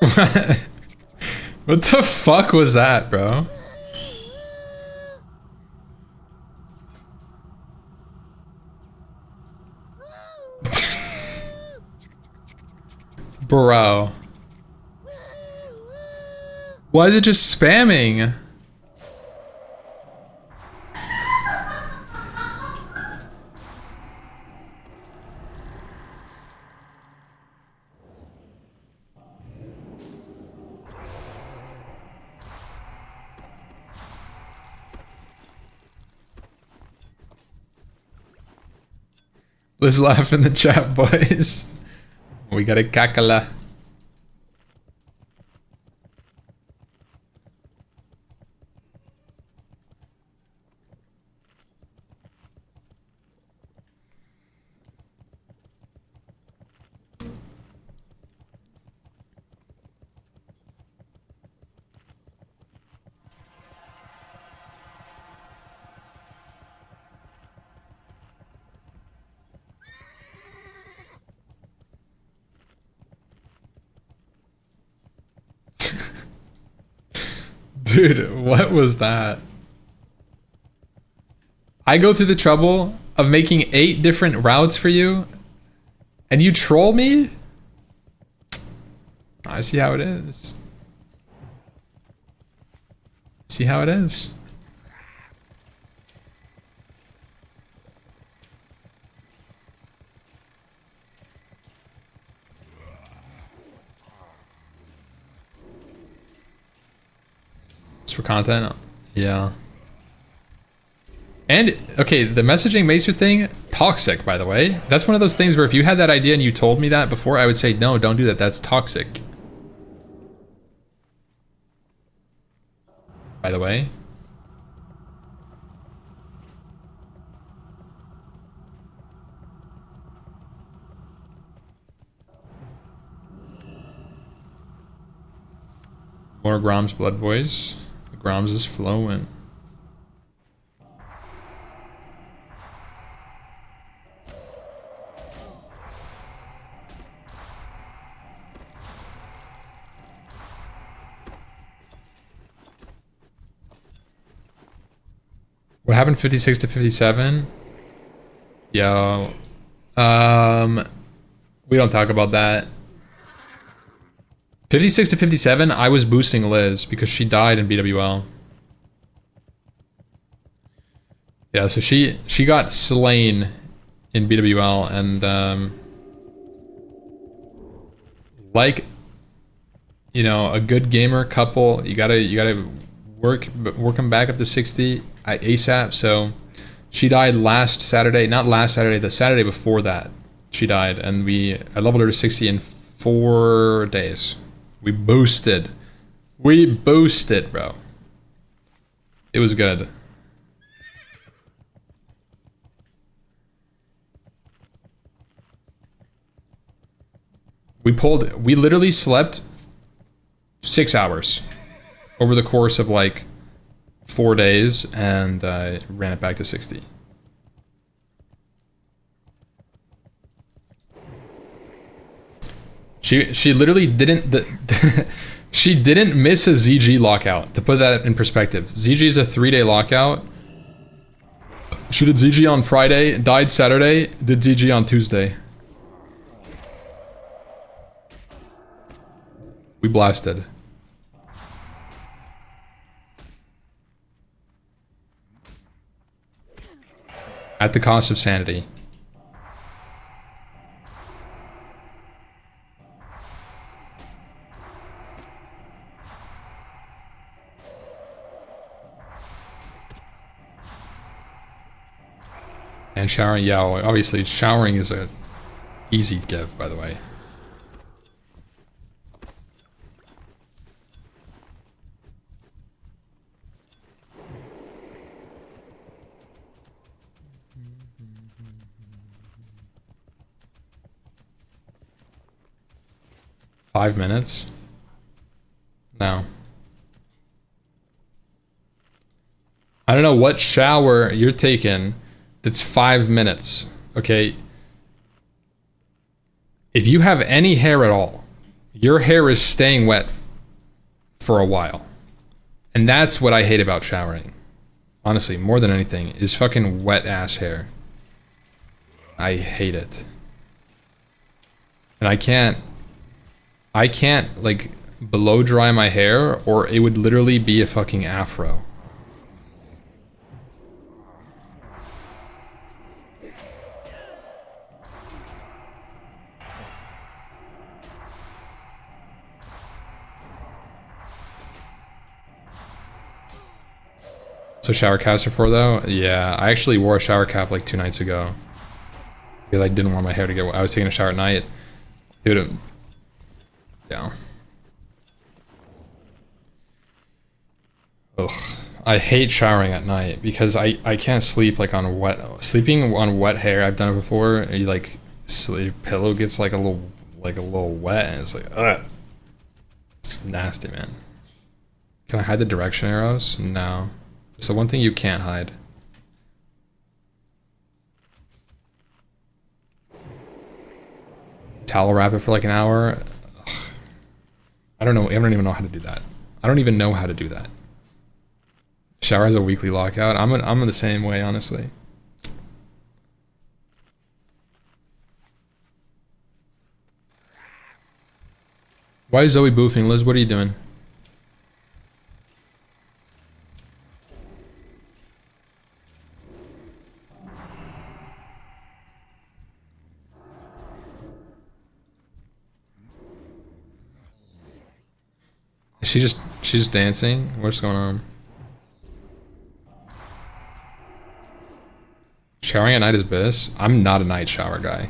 S1: What the fuck was that, bro? Bro. Why is it just spamming? Let's laugh in the chat, boys. We got a kakala. Dude, what was that? I go through the trouble of making 8 different routes for you, and you troll me? I see how it is. See how it is. For content, yeah. And okay, the messaging maester thing, toxic, by the way. That's one of those things where if you had that idea and you told me that before, I would say no, don't do that. That's toxic. By the way. More Grom's blood, boys. Grom's is flowing. What happened 56 to 57? Yo. We don't talk about that. 56 to 57, I was boosting Liz because she died in BWL. Yeah, so she got slain in BWL, and like, you know, a good gamer couple, you gotta work them back up to 60 ASAP. So she died last Saturday, not last Saturday, the Saturday before that she died, and I leveled her to 60 in 4 days. We boosted. We boosted, bro. It was good. We literally slept 6 hours over the course of like 4 days, and ran it back to 60. She literally didn't she didn't miss a ZG lockout. To put that in perspective, ZG is a 3-day lockout. She did ZG on Friday, died Saturday, did ZG on Tuesday. We blasted. At the cost of sanity. And showering, yeah, obviously showering is a easy give, by the way. Five minutes? No. I don't know what shower you're taking that's 5 minutes, okay? If you have any hair at all, your hair is staying wet for a while. And that's what I hate about showering. Honestly, more than anything, is fucking wet ass hair. I hate it. And I can't like blow dry my hair, or it would literally be a fucking afro. So shower caps are for though? Yeah, I actually wore a shower cap like 2 nights ago. Because I didn't want my hair to get wet. I was taking a shower at night. Dude, yeah. Ugh. I hate showering at night because I can't sleep like on sleeping on wet hair. I've done it before. You like, so your pillow gets like a little wet and it's like, ugh. It's nasty, man. Can I hide the direction arrows? No. It's the one thing you can't hide. Towel wrap it for like an hour. Ugh. I don't know. I don't even know how to do that. I don't even know how to do that. Shower has a weekly lockout. I'm the same way, honestly. Why is Zoe boofing? Liz, what are you doing? She's just dancing? What's going on? Showering at night is bliss. I'm not a night shower guy.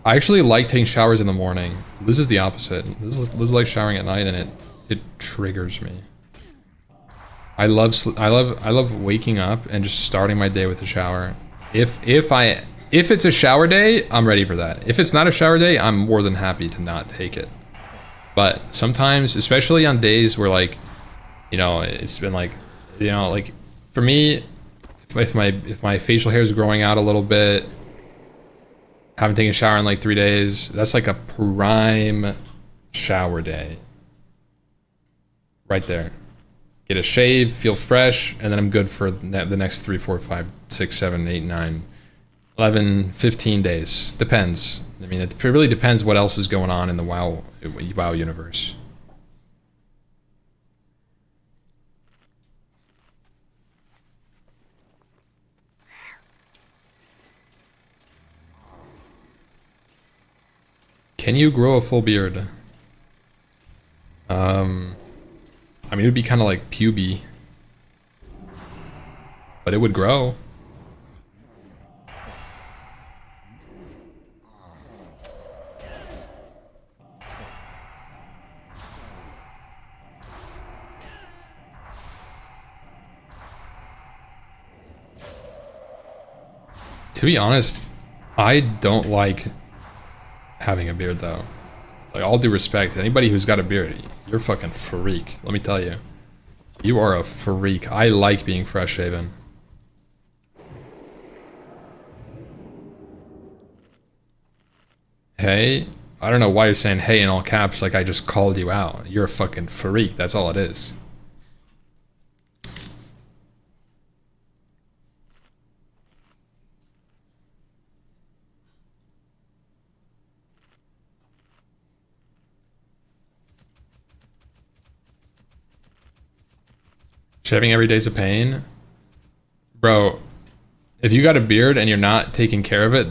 S1: I actually like taking showers in the morning. This is the opposite. This is like showering at night, and it triggers me. I love waking up and just starting my day with a shower. If it's a shower day, I'm ready for that. If it's not a shower day, I'm more than happy to not take it. But sometimes, especially on days where like, you know, it's been like, you know, like for me, if my facial hair is growing out a little bit, haven't taken a shower in like 3 days, that's like a prime shower day. Right there. Get a shave, feel fresh, and then I'm good for the next 3, 4, 5, 6, 7, 8, 9, 11, 15 days. Depends. I mean, it really depends what else is going on in the WoW universe. Can you grow a full beard? I mean, it would be kind of like puby, but it would grow. To be honest, I don't like having a beard though. Like, all due respect to anybody who's got a beard, you're a fucking freak, let me tell you. You are a freak. I like being fresh shaven. Hey? I don't know why you're saying hey in all caps like I just called you out. You're a fucking freak, that's all it is. Shaving every day's a pain? Bro, if you got a beard and you're not taking care of it,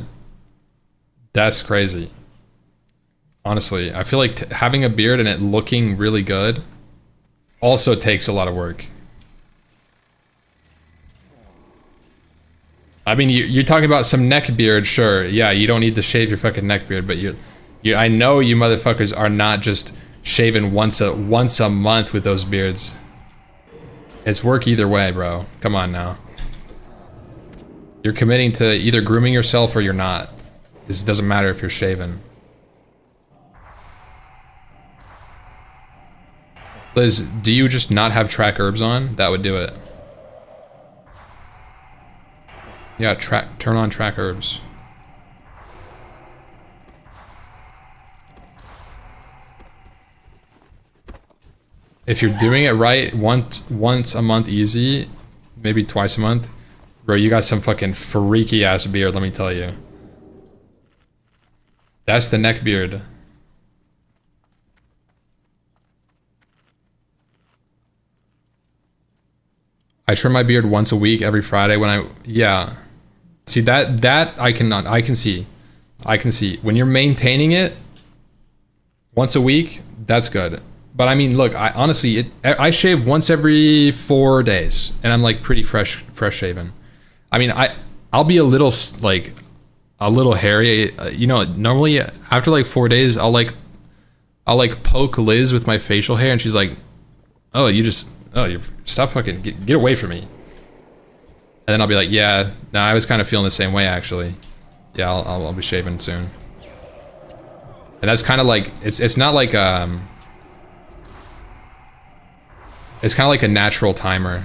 S1: that's crazy. Honestly, I feel like having a beard and it looking really good also takes a lot of work. I mean, you're talking about some neck beard, sure. Yeah, you don't need to shave your fucking neck beard, but I know you motherfuckers are not just shaving once a month with those beards. It's work either way, bro. Come on now. You're committing to either grooming yourself or you're not. This doesn't matter if you're shaven. Liz, do you just not have track herbs on? That would do it. Yeah, turn on track herbs. if you're doing it right, once a month easy, maybe twice a month, bro, you got some fucking freaky ass beard, let me tell you. That's the neck beard. I trim my beard once a week every Friday when yeah. See that I can see. I can see. When you're maintaining it once a week, that's good. But I mean, look, I honestly, I shave once every 4 days, and I'm like pretty fresh shaven. I mean, I'll be a little like a little hairy. You know, normally after like 4 days, I'll like poke Liz with my facial hair, and she's like, "Oh, you stop fucking get away from me." And then I'll be like, "Yeah, no, I was kind of feeling the same way actually. Yeah, I'll be shaving soon." And that's kind of like it's not like it's kind of like a natural timer.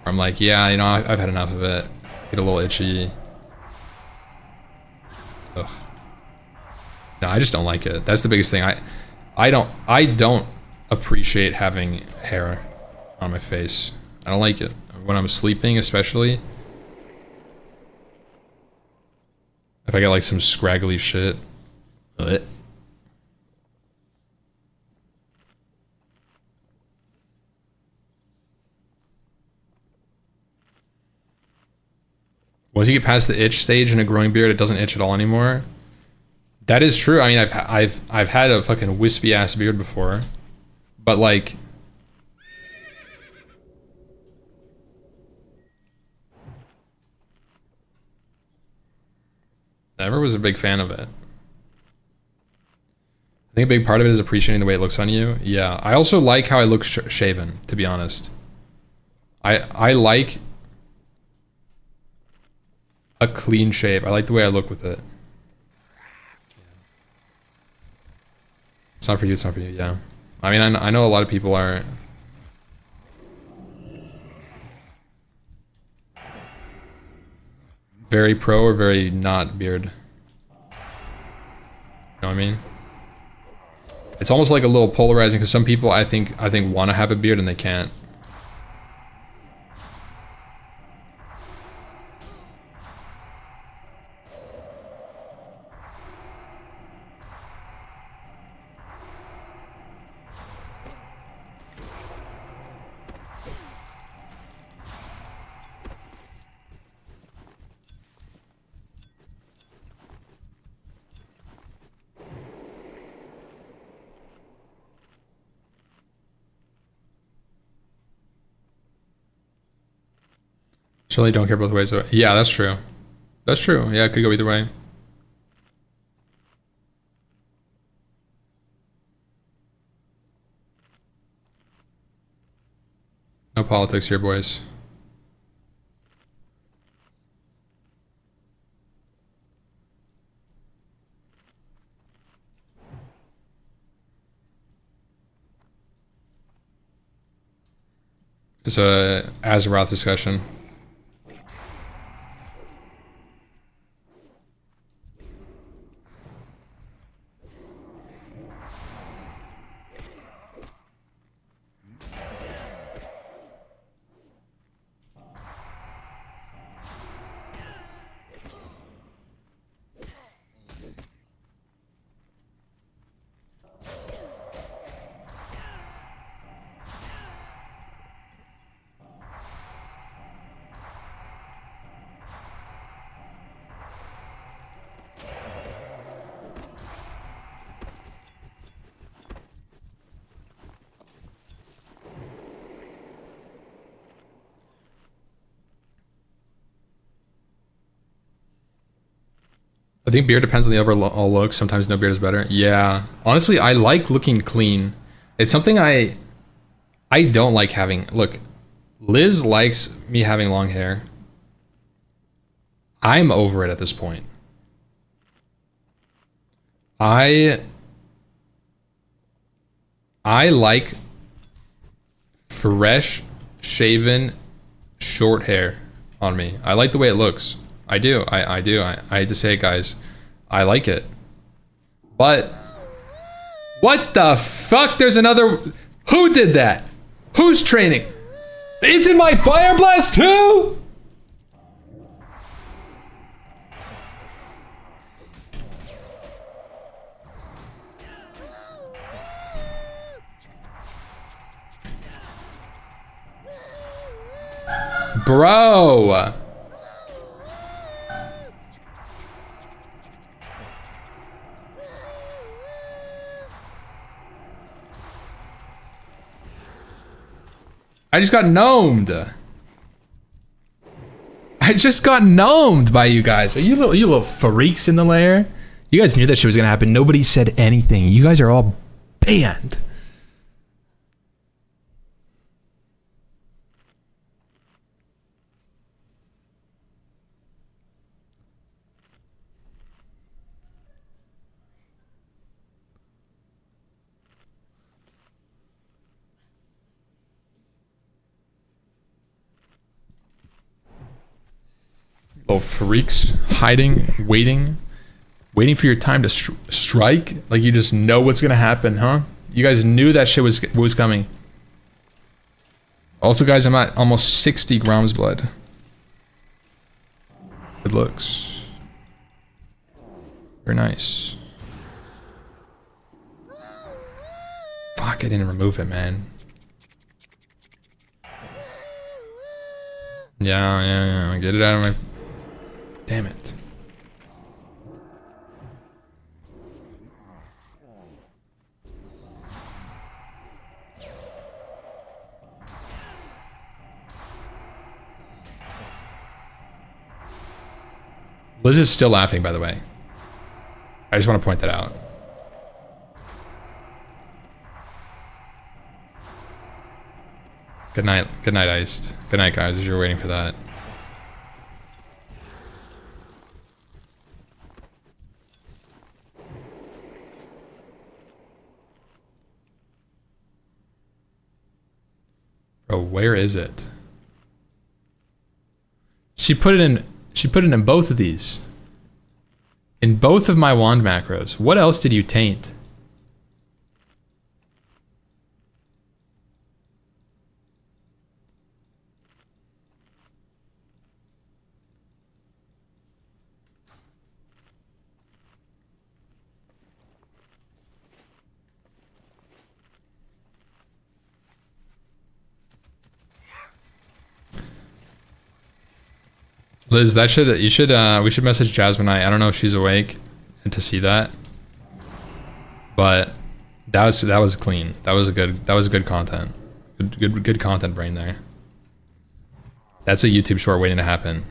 S1: Where I'm like, yeah, you know, I've had enough of it. Get a little itchy. Ugh. No, I just don't like it. That's the biggest thing. I don't appreciate having hair on my face. I don't like it. When I'm sleeping, especially. If I get like some scraggly shit. Ugh. Once you get past the itch stage in a growing beard, it doesn't itch at all anymore. That is true. I mean, I've had a fucking wispy ass beard before, but like, never was a big fan of it. I think a big part of it is appreciating the way it looks on you. Yeah, I also like how I look shaven, to be honest. I like a clean shave. I like the way I look with it. It's not for you, it's not for you, yeah. I mean, I know a lot of people are... very pro or very not beard. You know what I mean? It's almost like a little polarizing because some people I think want to have a beard and they can't. Surely don't care both ways. Yeah, that's true. That's true. Yeah, it could go either way. No politics here, boys. It's a Azeroth discussion. I think beard depends on the overall look. Sometimes no beard is better. Yeah. Honestly, I like looking clean. It's something I don't like having. Look, Liz likes me having long hair. I'm over it at this point. I like fresh, shaven, short hair on me. I like the way it looks. I do. I do. I hate to say it, guys. I like it. But what the fuck? There's another... Who did that? Who's training? It's in my Fire Blast too? Bro. I just got gnomed. I just got gnomed by you guys. Are you little freaks in the lair? You guys knew that shit was gonna happen. Nobody said anything. You guys are all banned. Little freaks hiding, waiting for your time to strike. Like you just know what's gonna happen, huh? You guys knew that shit was coming. Also, guys, I'm at almost 60 grams blood. Good looks. Very nice. Fuck, I didn't remove it, man. Yeah. Get it out of my... Damn it. Liz is still laughing, by the way. I just want to point that out. Good night, Iced. Good night, guys, as you're waiting for that. Bro, where is it? She put it in both of these. In both of my wand macros. What else did you taint? Liz, we should message Jasmine. I don't know if she's awake and to see that. But that was clean. That was good content. Good content brain there. That's a YouTube short waiting to happen.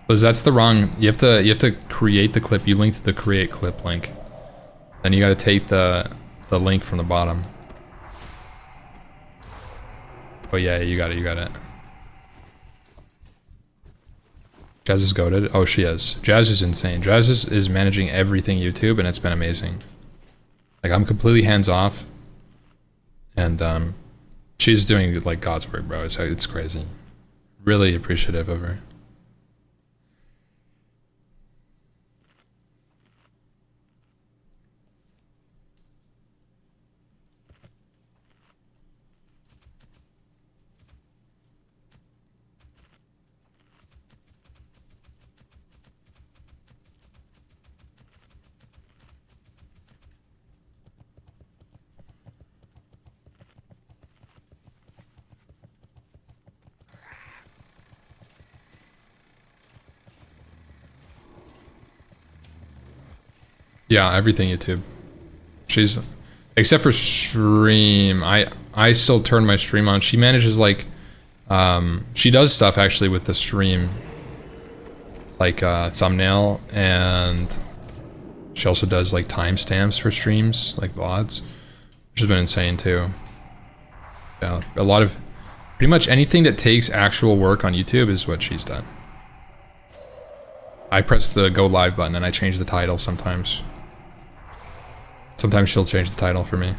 S1: Liz, that's the wrong. You have to create the clip. You linked the create clip link. Then you gotta take the link from the bottom. Oh yeah, you got it. Jazz is goated. Oh, she is. Jazz is insane. Jazz is managing everything YouTube, and it's been amazing. Like, I'm completely hands off, and she's doing like God's work, bro. It's crazy. Really appreciative of her. Yeah, everything YouTube. She's, except for stream. I still turn my stream on. She manages like, she does stuff actually with the stream, like thumbnail, and she also does like timestamps for streams, like VODs, which has been insane too. Yeah, a lot of, pretty much anything that takes actual work on YouTube is what she's done. I press the go live button and I change the title sometimes. Sometimes she'll change the title for me.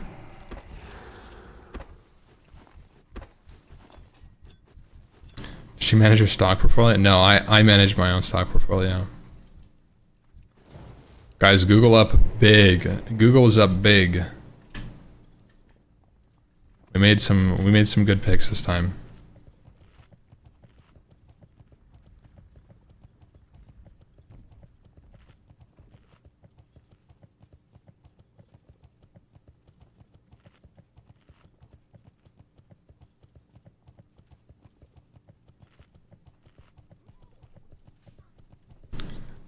S1: Does she manage her stock portfolio? No, I manage my own stock portfolio. Guys, Google up big. Google is up big. We made some good picks this time.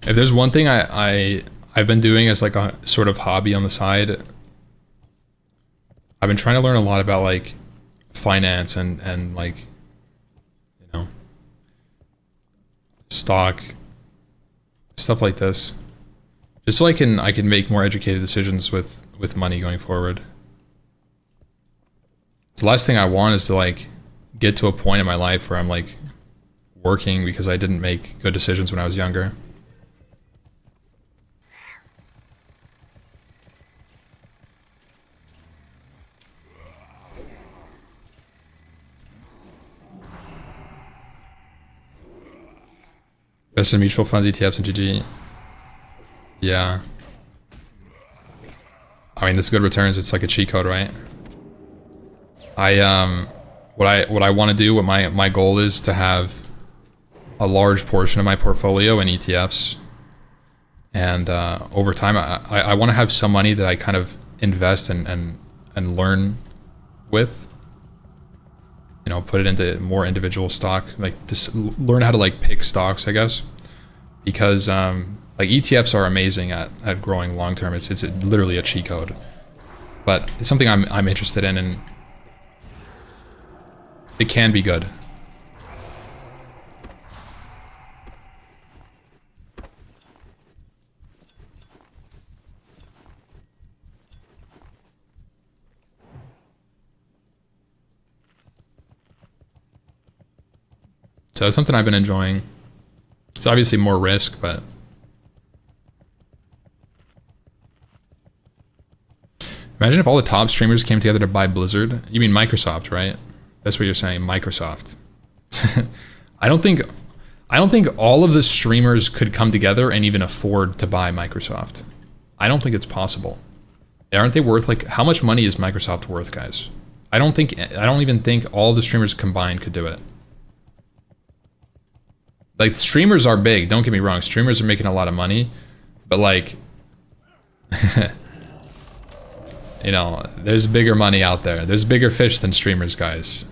S1: If there's one thing I've been doing as like a sort of hobby on the side, I've been trying to learn a lot about like finance and like, you know, stock, stuff like this, just so I can make more educated decisions with money going forward. The last thing I want is to like get to a point in my life where I'm like working because I didn't make good decisions when I was younger. Best in mutual funds, ETFs, and GG. Yeah. I mean, it's good returns. It's like a cheat code, right? What I want to do, what my goal is to have a large portion of my portfolio in ETFs, and over time, I want to have some money that I kind of invest and learn with. You know, put it into more individual stock, like just learn how to like pick stocks, I guess, because like ETFs are amazing at growing long term. It's literally a cheat code, but it's something I'm interested in, and it can be good. So it's something I've been enjoying. It's obviously more risk, but imagine if all the top streamers came together to buy Blizzard. You mean Microsoft, right? That's what you're saying, Microsoft. I don't think all of the streamers could come together and even afford to buy Microsoft. I don't think it's possible. Aren't they worth like, how much money is Microsoft worth, guys? I don't even think all the streamers combined could do it. Like, streamers are big, don't get me wrong. Streamers are making a lot of money, but like, you know, there's bigger money out there. There's bigger fish than streamers, guys.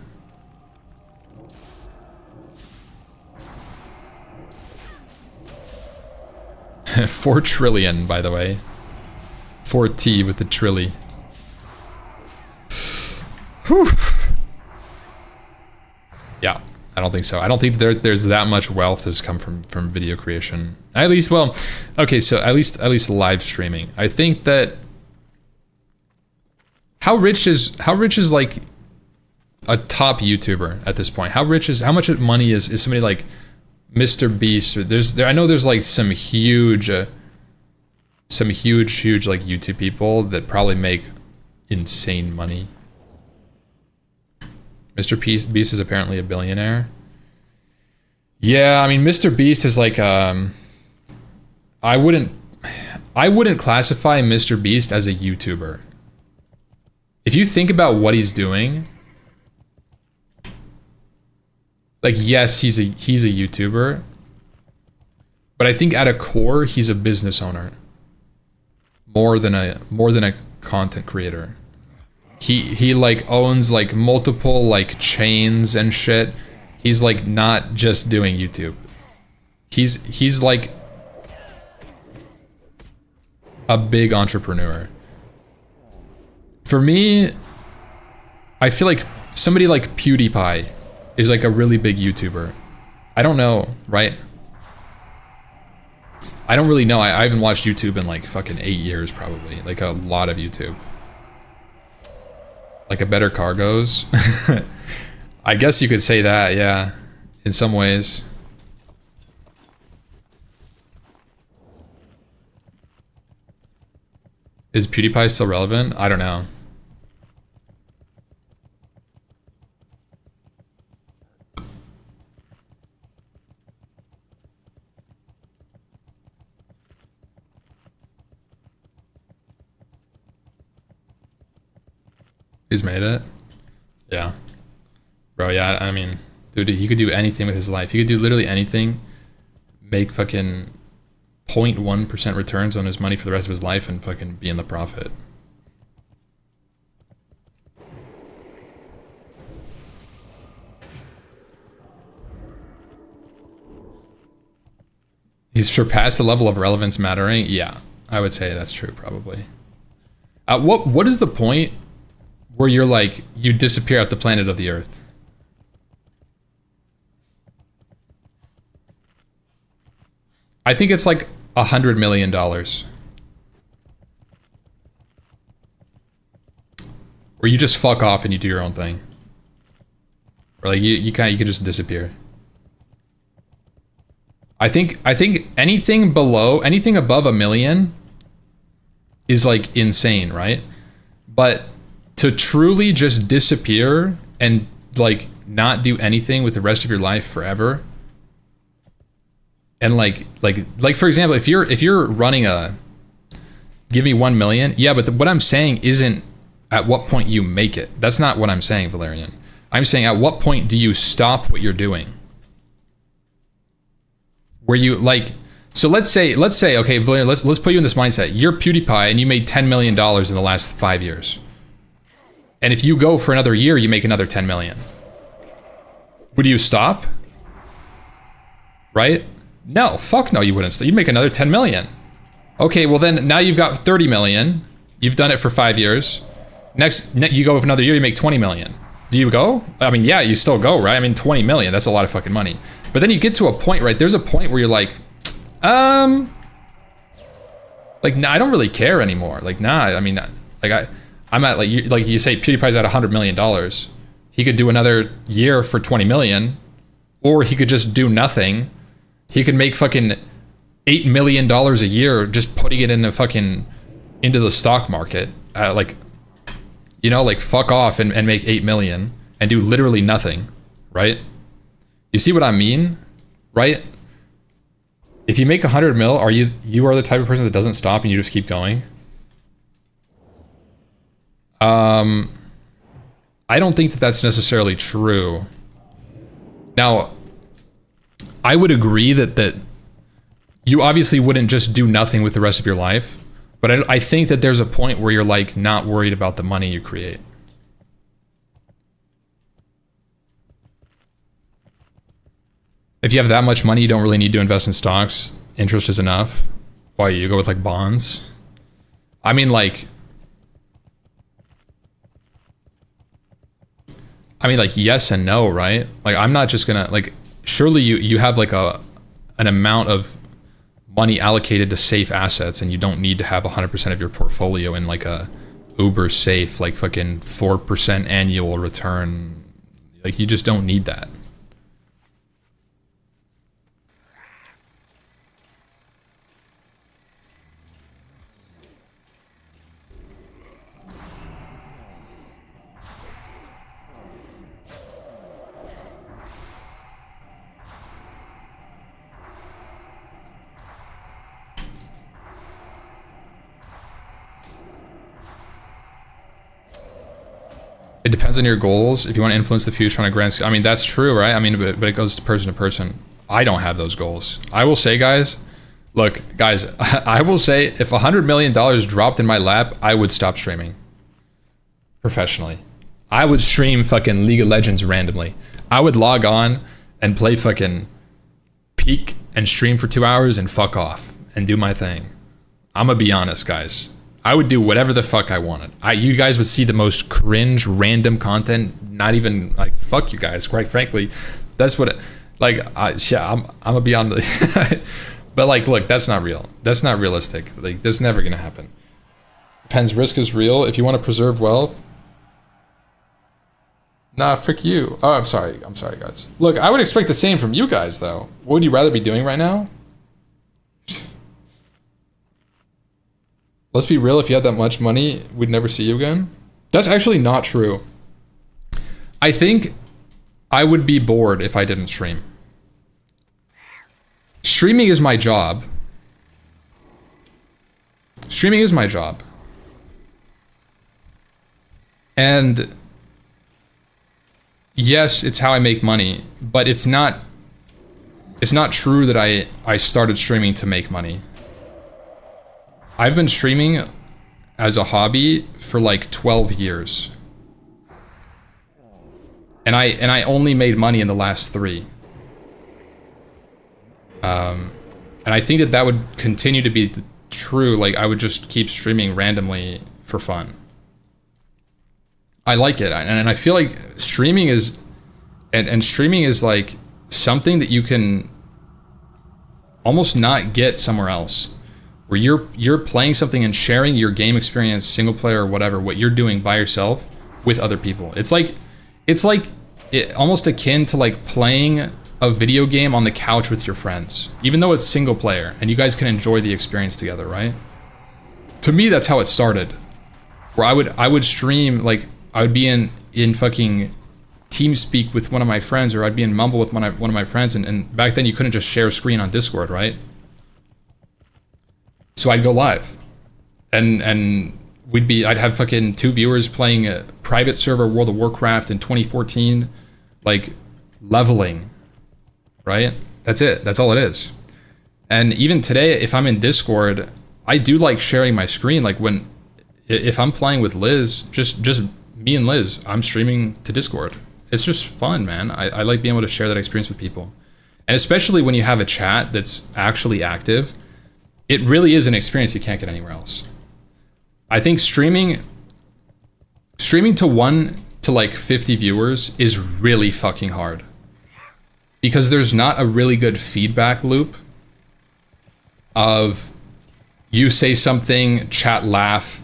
S1: $4 trillion, by the way. 4T with the trilly. Whew. Yeah. I don't think so. I don't think there's that much wealth that's come from video creation. At least, well, okay, so at least live streaming. I think that how rich is like a top YouTuber at this point? How much money is somebody like Mr. Beast? I know there's like some huge like YouTube people that probably make insane money. Mr. Beast is apparently a billionaire. Yeah, I mean, Mr. Beast is like, I wouldn't classify Mr. Beast as a YouTuber. If you think about what he's doing, like, yes, he's a YouTuber, but I think at a core, he's a business owner. More than a content creator. He like owns like multiple like chains and shit. He's like not just doing YouTube. He's like a big entrepreneur. For me, I feel like somebody like PewDiePie is like a really big YouTuber. I don't know, right? I don't really know. I haven't watched YouTube in like fucking 8 years probably. Like a lot of YouTube. Like a Better Cargos. I guess you could say that, yeah. In some ways. Is PewDiePie still relevant? I don't know. He's made it. Yeah. Bro, yeah, I mean, dude, he could do anything with his life. He could do literally anything, make fucking 0.1% returns on his money for the rest of his life and fucking be in the profit. He's surpassed the level of relevance mattering. Yeah, I would say that's true, probably. What is the point where you're like, you disappear off the planet of the Earth? I think it's like $100 million. Or you just fuck off and you do your own thing. Or like you could just disappear. I think anything above $1 million is like insane, right? But to truly just disappear and like not do anything with the rest of your life forever, and like for example, if you're running a give me 1 million, yeah, but what I'm saying isn't at what point you make it. That's not what I'm saying, Valerian. I'm saying at what point do you stop what you're doing? Where you like, so let's say, okay, Valerian, let's put you in this mindset. You're PewDiePie and you made $10 million in the last 5 years. And if you go for another year, you make another 10 million. Would you stop? Right? No, fuck no, you wouldn't stop. You'd make another 10 million. Okay, well then now you've got 30 million. You've done it for 5 years. Next, you go with another year, you make 20 million. Do you go? I mean, yeah, you still go, right? I mean, 20 million, that's a lot of fucking money. But then you get to a point, right? There's a point where you're like, nah, I don't really care anymore. Like, nah, I mean, like I'm at like you say PewDiePie's at $100 million. He could do another year for 20 million, or he could just do nothing. He could make fucking $8 million a year just putting it into the stock market. Like, you know, like fuck off and make 8 million and do literally nothing, right? You see what I mean, right? If you make 100 mil, you are the type of person that doesn't stop and you just keep going? I don't think that that's necessarily true. Now, I would agree that you obviously wouldn't just do nothing with the rest of your life, but I think that there's a point where you're like not worried about the money you create. If you have that much money, you don't really need to invest in stocks. Interest is enough. Why, you go with like bonds? I mean, like yes and no, right? Like, I'm not just gonna, like, surely you have like an amount of money allocated to safe assets, and you don't need to have 100% of your portfolio in like a uber safe, like fucking 4% annual return. Like, you just don't need that. It depends on your goals. If you want to influence the future on a grand scale, I mean, that's true, right? I mean, but it goes to person. I don't have those goals. I will say, guys, look, guys, I will say if $100 million dropped in my lap, I would stop streaming professionally. I would stream fucking League of Legends randomly. I would log on and play fucking Peak and stream for 2 hours and fuck off and do my thing. I'm gonna be honest, guys. I would do whatever the fuck I wanted. You guys would see the most cringe, random content. Not even like, fuck you guys. Quite frankly, that's what. I'm gonna be on the. But like, look, that's not real. That's not realistic. Like, that's never gonna happen. Depends. Risk is real. If you want to preserve wealth. Nah, frick you. Oh, I'm sorry, guys. Look, I would expect the same from you guys, though. What would you rather be doing right now? Let's be real, if you had that much money, we'd never see you again. That's actually not true. I think I would be bored if I didn't stream. Streaming is my job. And yes, it's how I make money, but it's not true that I started streaming to make money. I've been streaming as a hobby for like 12 years. And I only made money in the last 3. And I think that would continue to be true. Like, I would just keep streaming randomly for fun. I like it, and I feel like streaming is, and streaming is like something that you can almost not get somewhere else, where you're playing something and sharing your game experience, single player or whatever, what you're doing by yourself with other people. It's almost akin to like playing a video game on the couch with your friends, even though it's single player and you guys can enjoy the experience together, right? To me, that's how it started. Where I would stream, like I would be in fucking TeamSpeak with one of my friends, or I'd be in Mumble with one of my friends, and back then you couldn't just share screen on Discord, right? So I'd go live, and I'd have fucking 2 viewers playing a private server World of Warcraft in 2014, like leveling, right? That's it. That's all it is. And even today, if I'm in Discord, I do like sharing my screen. Like if I'm playing with Liz, just me and Liz, I'm streaming to Discord. It's just fun, man. I like being able to share that experience with people. And especially when you have a chat that's actually active, it really is an experience you can't get anywhere else. I think streaming to 1 to like 50 viewers is really fucking hard, because there's not a really good feedback loop of you say something, chat, laugh,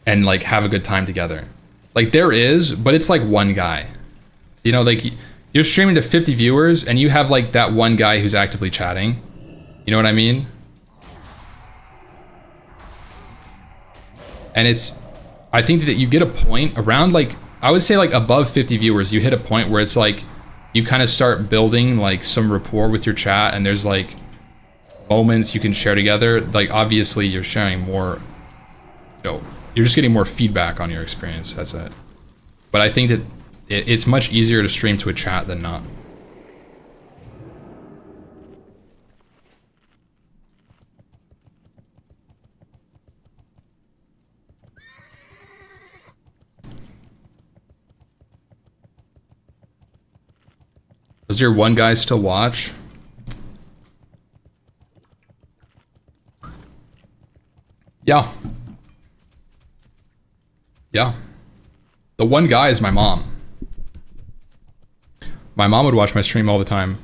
S1: and like have a good time together. Like there is, but it's like one guy. You know, like you're streaming to 50 viewers and you have like that one guy who's actively chatting. You know what I mean? And I think that you get a point around, like, I would say like above 50 viewers, you hit a point where it's like, you kind of start building like some rapport with your chat, and there's like moments you can share together. Like obviously you're sharing more, you're just getting more feedback on your experience, that's it. But I think that it's much easier to stream to a chat than not. Does your one guy still watch? Yeah. Yeah. The one guy is my mom. My mom would watch my stream all the time.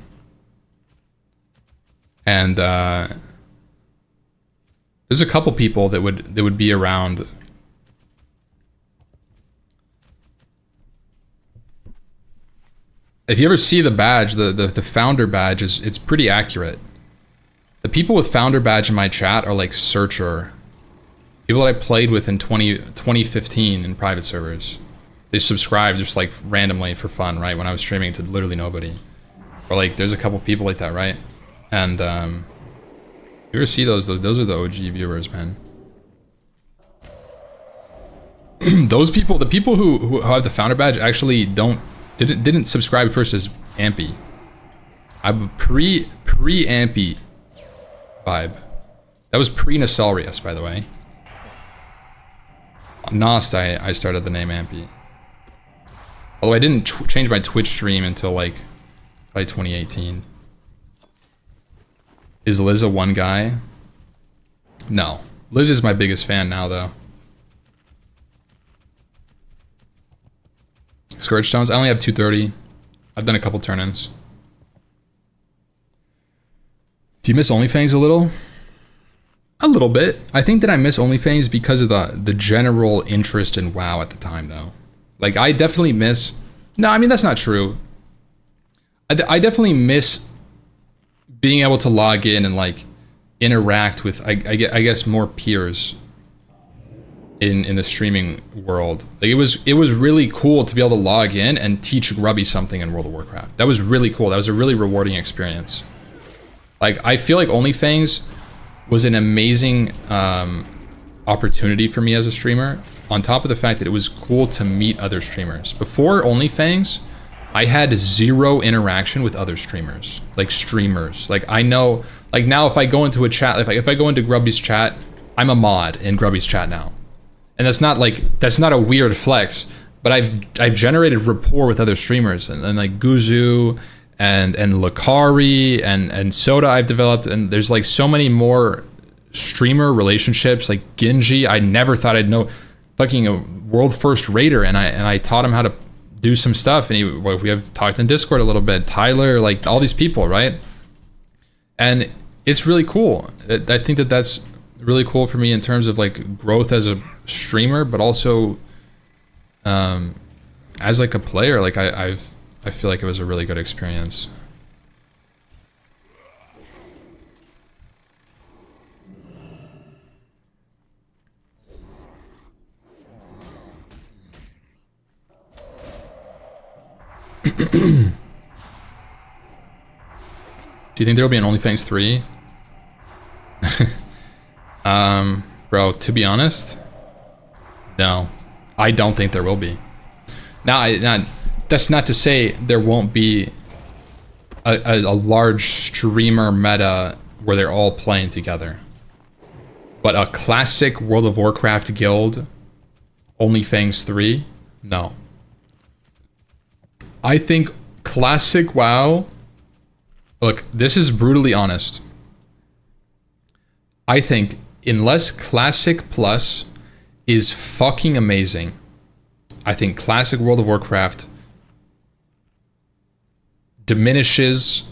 S1: And there's a couple people that would be around. If you ever see the badge, the founder badge it's pretty accurate. The people with founder badge in my chat are like Searcher. People that I played with in 2015 in private servers. They subscribed just like randomly for fun, right? When I was streaming to literally nobody. Or like there's a couple people like that, right? And you ever see those are the OG viewers, man. Those people, the people who have the founder badge actually didn't subscribe first as Ampy. I'm pre-Ampy vibe. That was pre-Nostalrius, by the way. Nost, I started the name Ampy. Although I didn't change my Twitch stream until like by 2018. Is Liz a one guy? No. Liz is my biggest fan now, though. Scourge Stones, I only have 230. I've done a couple turn-ins. Do you miss OnlyFans a little? A little bit. I think that I miss OnlyFans because of the general interest in WoW at the time, though. Like, I definitely miss... No, I mean, that's not true. I definitely miss being able to log in and, like, interact with, I guess, more peers in the streaming world. Like, it was really cool to be able to log in and teach Grubby something in World of Warcraft. That was really cool. That was a really rewarding experience. Like, I feel like OnlyFans was an amazing opportunity for me as a streamer, on top of the fact that it was cool to meet other streamers. Before OnlyFans, I had zero interaction with other streamers. Like I know, like now if I go into a chat, if I go into Grubby's chat, I'm a mod in Grubby's chat now. And that's not a weird flex, but I've generated rapport with other streamers and like Guzu and Lakari and Soda I've developed, and there's like so many more streamer relationships, like Genji. I never thought I'd know, fucking a world first raider, and I taught him how to do some stuff, and we have talked in Discord a little bit. Tyler, like all these people, right? And it's really cool. I think that that's really cool for me in terms of like growth as a streamer, but also as like a player. Like I feel like it was a really good experience. Do you think there will be an OnlyFans 3? Bro, to be honest, no. I don't think there will be. Now, that's not to say there won't be a large streamer meta where they're all playing together. But a classic World of Warcraft guild, OnlyFans 3, no. I think classic WoW, look, this is brutally honest. I think unless Classic Plus is fucking amazing, I think Classic World of Warcraft diminishes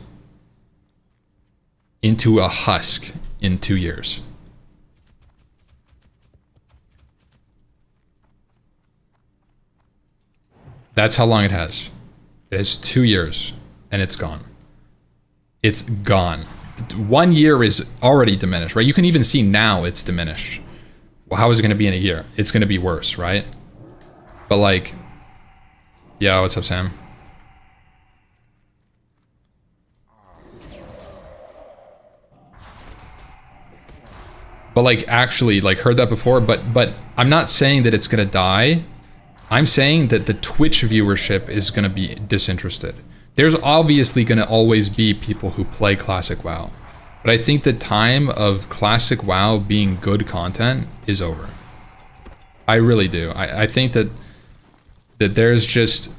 S1: into a husk in 2 years. That's how long it has. It has 2 years, and it's gone. It's gone. 1 year is already diminished, right? You can even see now it's diminished. Well, how is it going to be in a year? It's going to be worse, right? But like, yeah, what's up, Sam? But like, actually, like, heard that before, but I'm not saying that it's going to die. I'm saying that the Twitch viewership is going to be disinterested. There's obviously going to always be people who play Classic WoW. But I think the time of Classic WoW being good content is over. I really do. I think that there's just...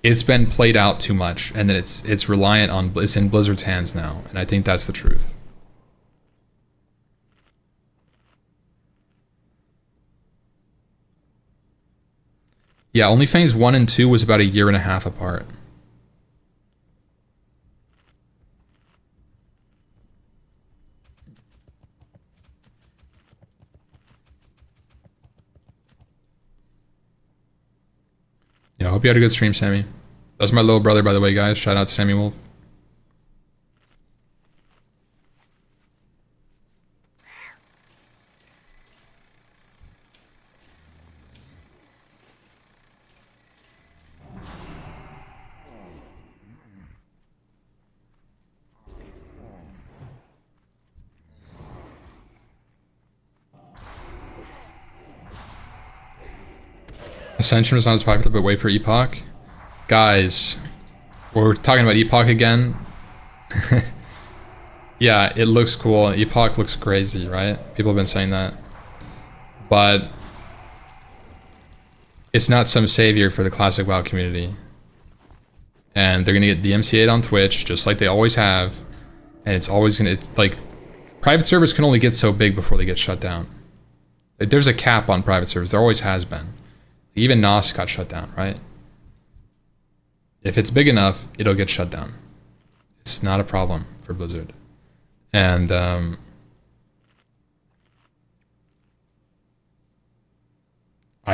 S1: It's been played out too much, and that it's reliant on... It's in Blizzard's hands now, and I think that's the truth. Yeah, OnlyFans 1 and 2 was about 1.5 years apart. Yeah, I hope you had a good stream, Sammy. That's my little brother, by the way, guys. Shout out to Sammy Wolf. Ascension is not as popular, but wait for Epoch. Guys, we're talking about Epoch again. Yeah, it looks cool. Epoch looks crazy, right? People have been saying that. But it's not some savior for the Classic WoW community. And they're gonna get DMCA'd on Twitch, just like they always have. And it's always gonna, it's like, private servers can only get so big before they get shut down. Like, there's a cap on private servers, there always has been. Even NOS got shut down, right? If it's big enough, it'll get shut down. It's not a problem for Blizzard. And I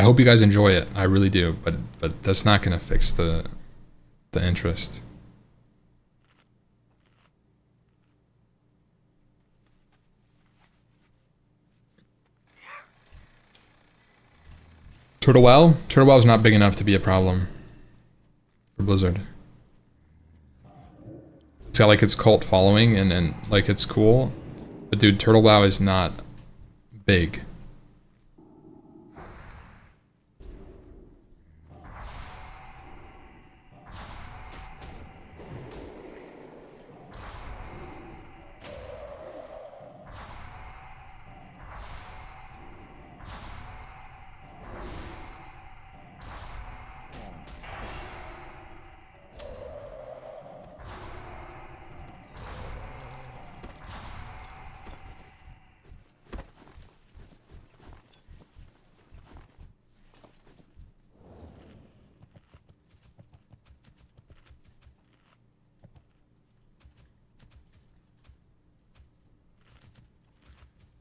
S1: hope you guys enjoy it. I really do, but that's not gonna fix the interest. Turtle Well? Turtle Well is not big enough to be a problem for Blizzard. It's got like its cult following and like it's cool. But dude, Turtle WoW is not big.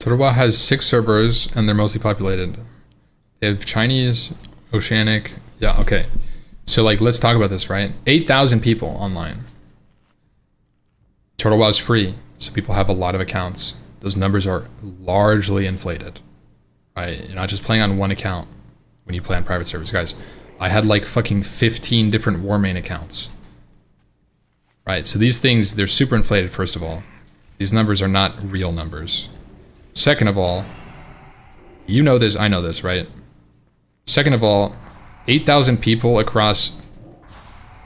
S1: TotalWow has 6 servers and they're mostly populated. They have Chinese, Oceanic. Yeah, okay. So like, let's talk about this, right? 8,000 people online. TotalWow is free, so people have a lot of accounts. Those numbers are largely inflated, right? You're not just playing on one account when you play on private servers, guys. I had like fucking 15 different Warmane accounts, right? So these things, they're super inflated, first of all. These numbers are not real numbers. Second of all, you know this, I know this, right? Second of all, 8,000 people across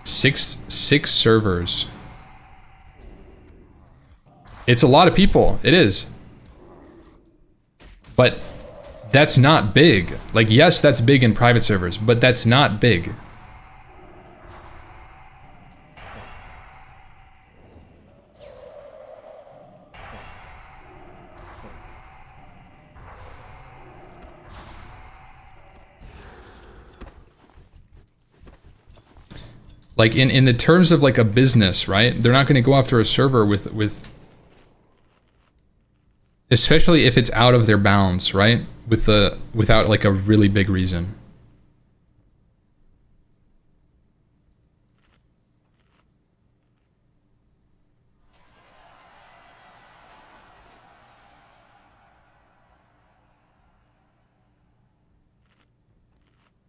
S1: six servers. It's a lot of people. It is. But that's not big. Like, yes, that's big in private servers, but that's not big. Like in the terms of like a business, right? They're not going to go after a server with especially if it's out of their bounds, right? Without like a really big reason.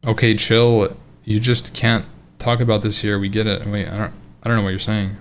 S1: Okay, chill. You just can't talk about this here. We get it. Wait, I don't know what you're saying.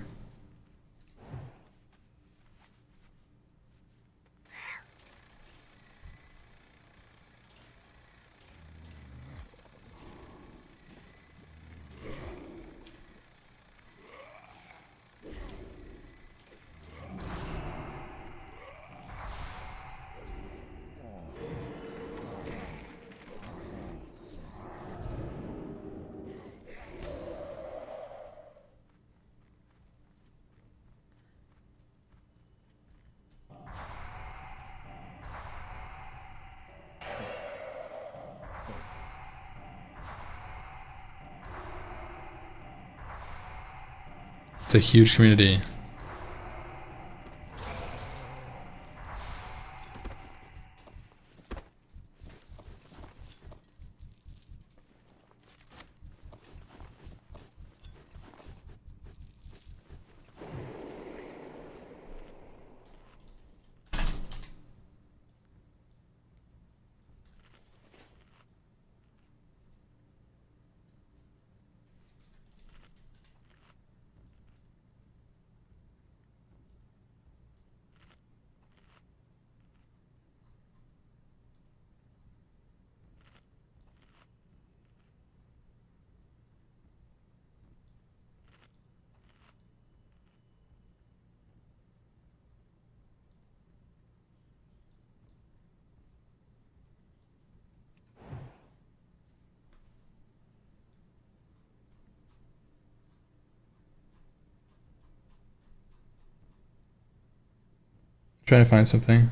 S1: It's a huge community. Trying to find something.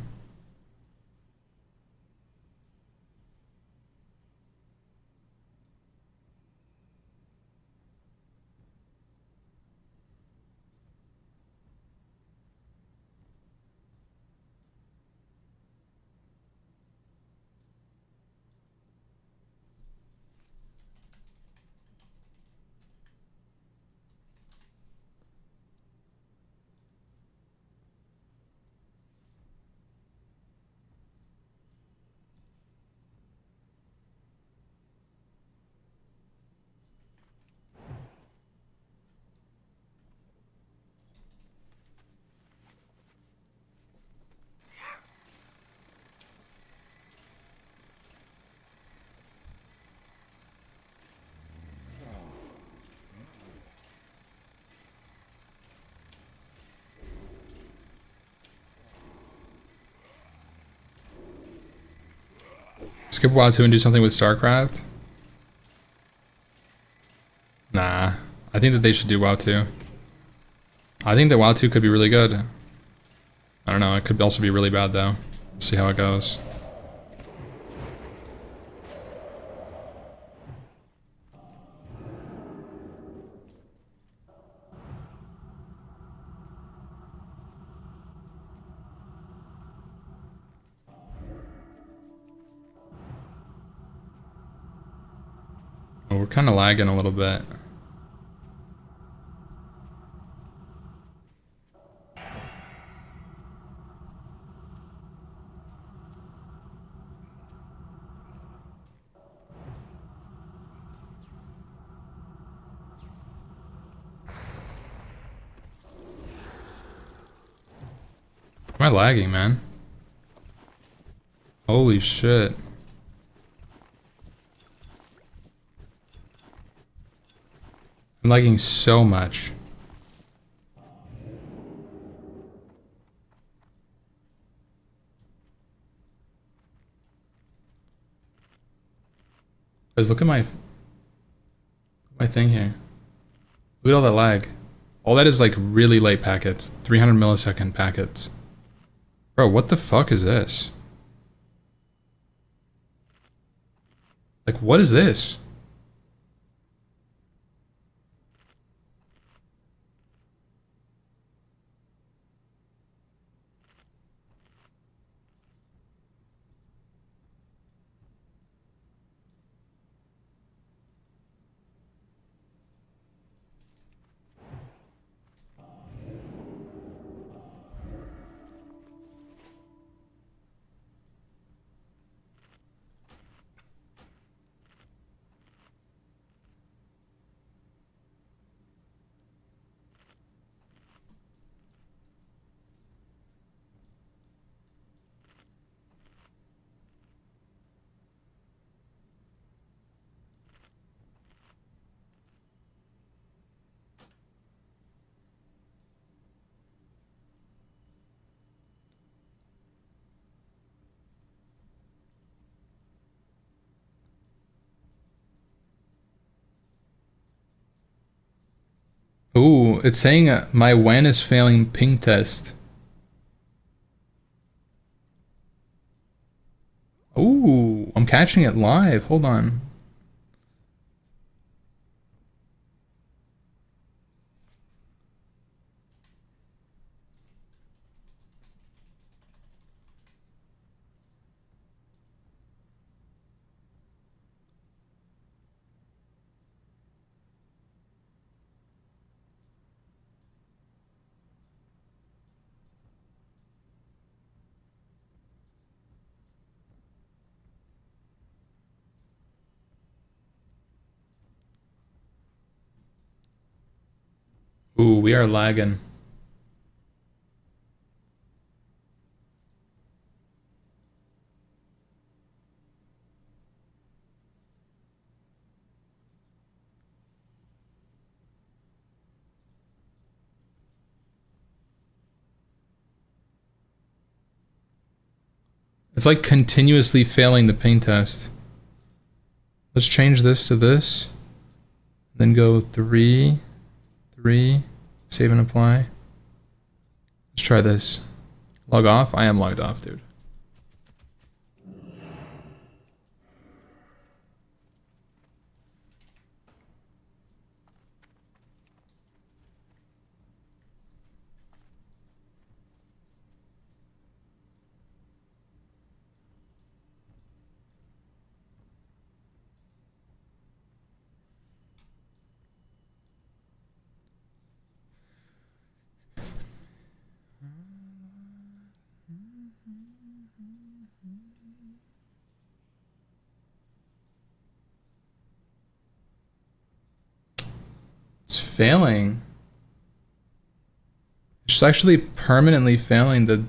S1: Skip WoW 2 and do something with StarCraft? Nah. I think that they should do WoW 2. I think that WoW 2 could be really good. I don't know, it could also be really bad though. We'll see how it goes. we're kind of lagging a little bit. Am I lagging, man? Holy shit. I'm lagging so much. Guys, look at my thing here. Look at all that lag. All that is like really late packets. 300 millisecond packets. Bro, what the fuck is this? Like, what is this? Ooh, it's saying my WAN is failing ping test. Ooh, I'm catching it live. Hold on. Ooh, we are lagging. It's like continuously failing the ping test. Let's change this to this. Then go 3, 3, save and apply. Let's try this. Log off? I am logged off, dude. It's failing. It's actually permanently failing the...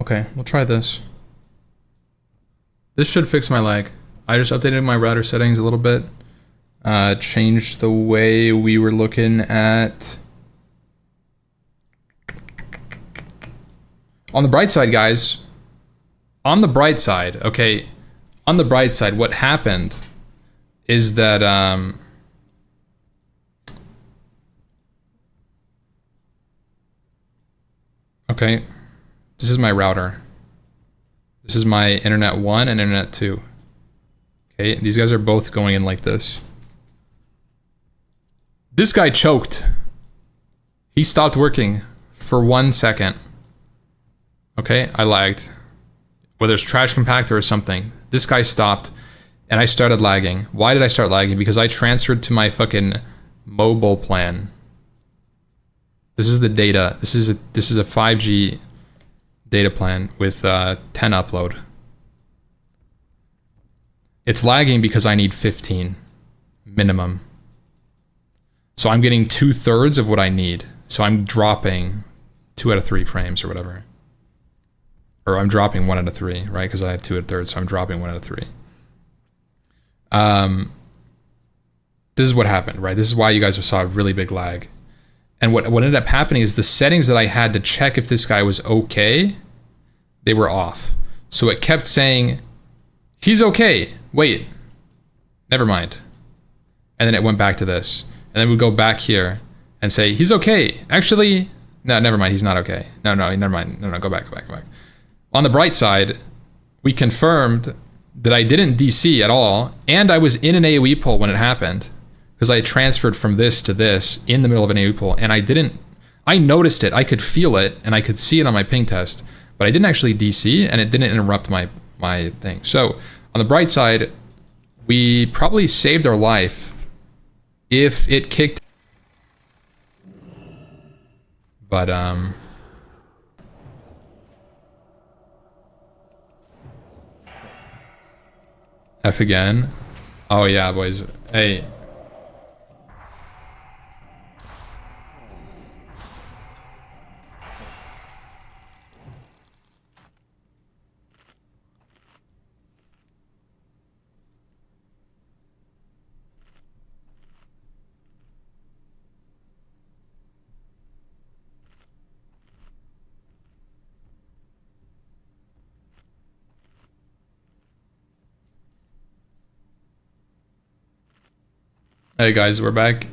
S1: Okay, we'll try this. This should fix my lag. I just updated my router settings a little bit. Changed the way we were looking at... On the bright side, guys. On the bright side, okay. On the bright side, what happened is that... Okay. This is my router. This is my internet 1 and internet 2. Okay, these guys are both going in like this. This guy choked. He stopped working for 1 second. Okay, I lagged. Whether it's trash compactor or something. This guy stopped and I started lagging. Why did I start lagging? Because I transferred to my fucking mobile plan. This is the data. This is a 5G data plan with 10 upload. It's lagging because I need 15 minimum. So I'm getting 2/3 of what I need. So I'm dropping 2 out of 3 frames or whatever. Or I'm dropping 1 out of 3, right? Because I have 2 1/3, so I'm dropping 1 out of 3. This is what happened, right? This is why you guys saw a really big lag. And what ended up happening is the settings that I had to check if this guy was okay, they were off. So it kept saying, he's okay. Wait, never mind. And then it went back to this. And then we'd go back here and say, he's okay. Actually, no, never mind, he's not okay. No, never mind. No, go back. On the bright side, we confirmed that I didn't DC at all, and I was in an AoE pull when it happened. Because I transferred from this to this in the middle of an AoE pull, and I noticed it, I could feel it, and I could see it on my ping test, but I didn't actually DC, and it didn't interrupt my thing. So, on the bright side, we probably saved our life if it kicked. But, F again. Oh yeah, boys. Hey. Hey guys, we're back.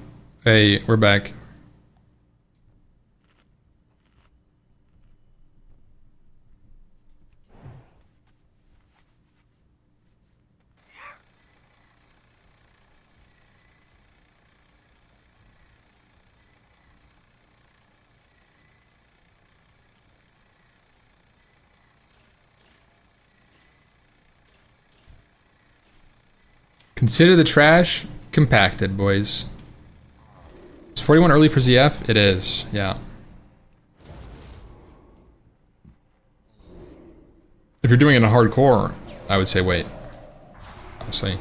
S1: Hey, we're back. Consider the trash compacted, boys. Is 41 early for ZF? It is, yeah. If you're doing it in hardcore, I would say wait. Honestly.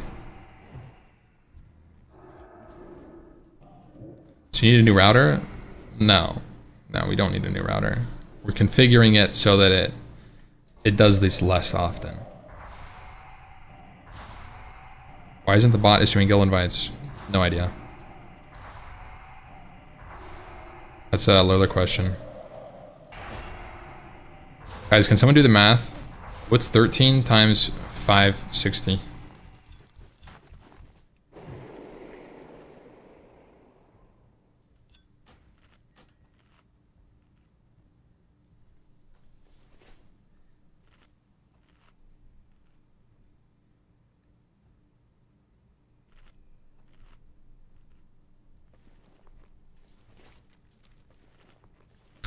S1: So you need a new router? No. No, we don't need a new router. We're configuring it so that it does this less often. Why isn't the bot issuing guild invites? No idea. That's a Lurler question. Guys, can someone do the math? What's 13 times 560?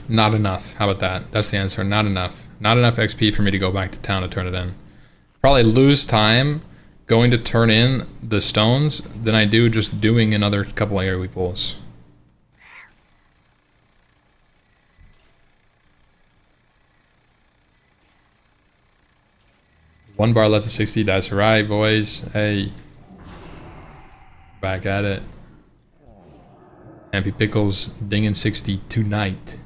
S1: Not enough. How about that? That's the answer. Not enough. Not enough XP for me to go back to town to turn it in. Probably lose time going to turn in the stones than I do just doing another couple of AoE pulls. One bar left to 60. That's right, boys. Hey. Back at it. Happy Pickles dinging 60 tonight.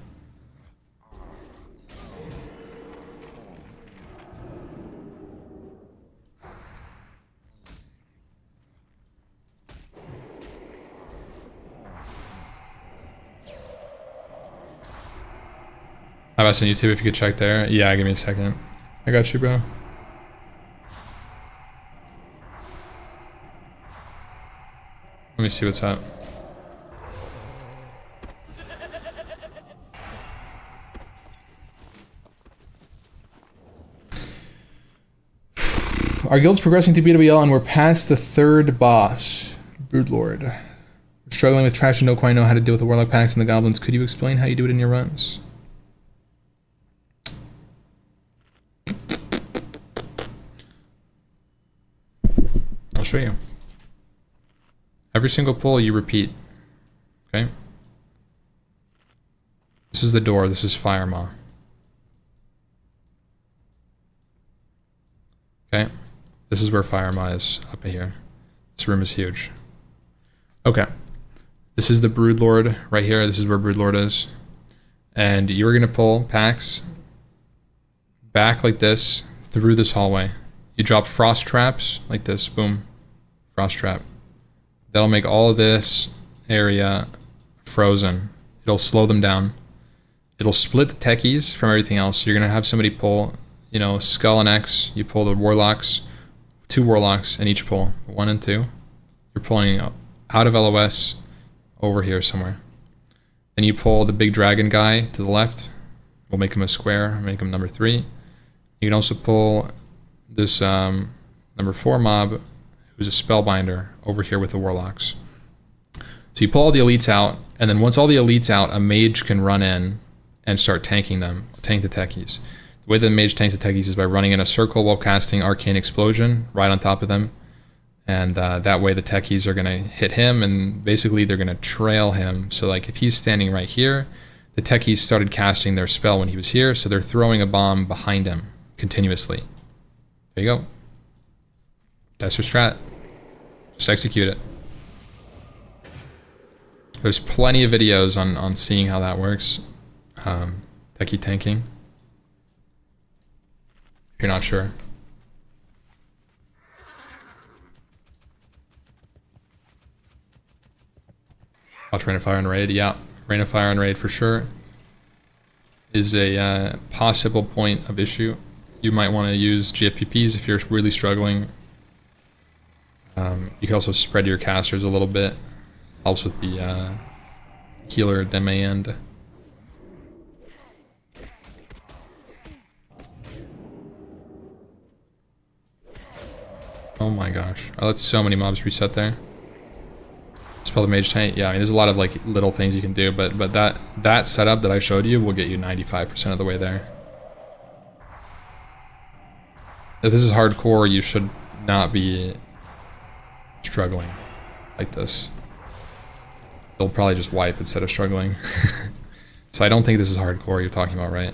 S1: How about on YouTube if you could check there? Yeah, give me a second. I got you, bro. Let me see what's up. Our guild's progressing to BWL and we're past the third boss, Broodlord. We're struggling with trash and don't quite know how to deal with the warlock packs and the goblins. Could you explain how you do it in your runs? I'll show you. Every single pull you repeat. Okay? This is the door, this is Fire Maw. Okay? This is where Fire Maw is, up here. This room is huge. Okay. This is the Broodlord right here. This is where Broodlord is. And you're going to pull packs back like this through this hallway. You drop frost traps like this. Boom. Frost trap. That'll make all of this area frozen. It'll slow them down. It'll split the techies from everything else. So you're going to have somebody pull, you know, Skull and X. You pull the Warlocks. 2 Warlocks in each pull. 1 and 2. You're pulling out of LOS over here somewhere. Then you pull the big dragon guy to the left. We'll make him a square. Make him number 3. You can also pull this number 4 mob, who's a spellbinder, over here with the Warlocks. So you pull all the elites out, and then once all the elites out, a mage can run in and start tanking them, tank the techies. The way the mage tanks the techies is by running in a circle while casting Arcane Explosion right on top of them. And that way the techies are going to hit him, and basically they're going to trail him. So like if he's standing right here, the techies started casting their spell when he was here, so they're throwing a bomb behind him continuously. There you go. That's your strat. Just execute it. There's plenty of videos on seeing how that works. Techie tanking. If you're not sure. Watch Rain of Fire and Raid. Yeah, Rain of Fire and Raid for sure is a possible point of issue. You might want to use GFPPs if you're really struggling. You can also spread your casters a little bit. Helps with the healer demand. Oh my gosh. I let so many mobs reset there. Spell the mage tank. Yeah, I mean, there's a lot of like little things you can do, but that setup that I showed you will get you 95% of the way there. If this is hardcore, you should not be struggling like this. You'll probably just wipe instead of struggling. So I don't think this is hardcore you're talking about, right?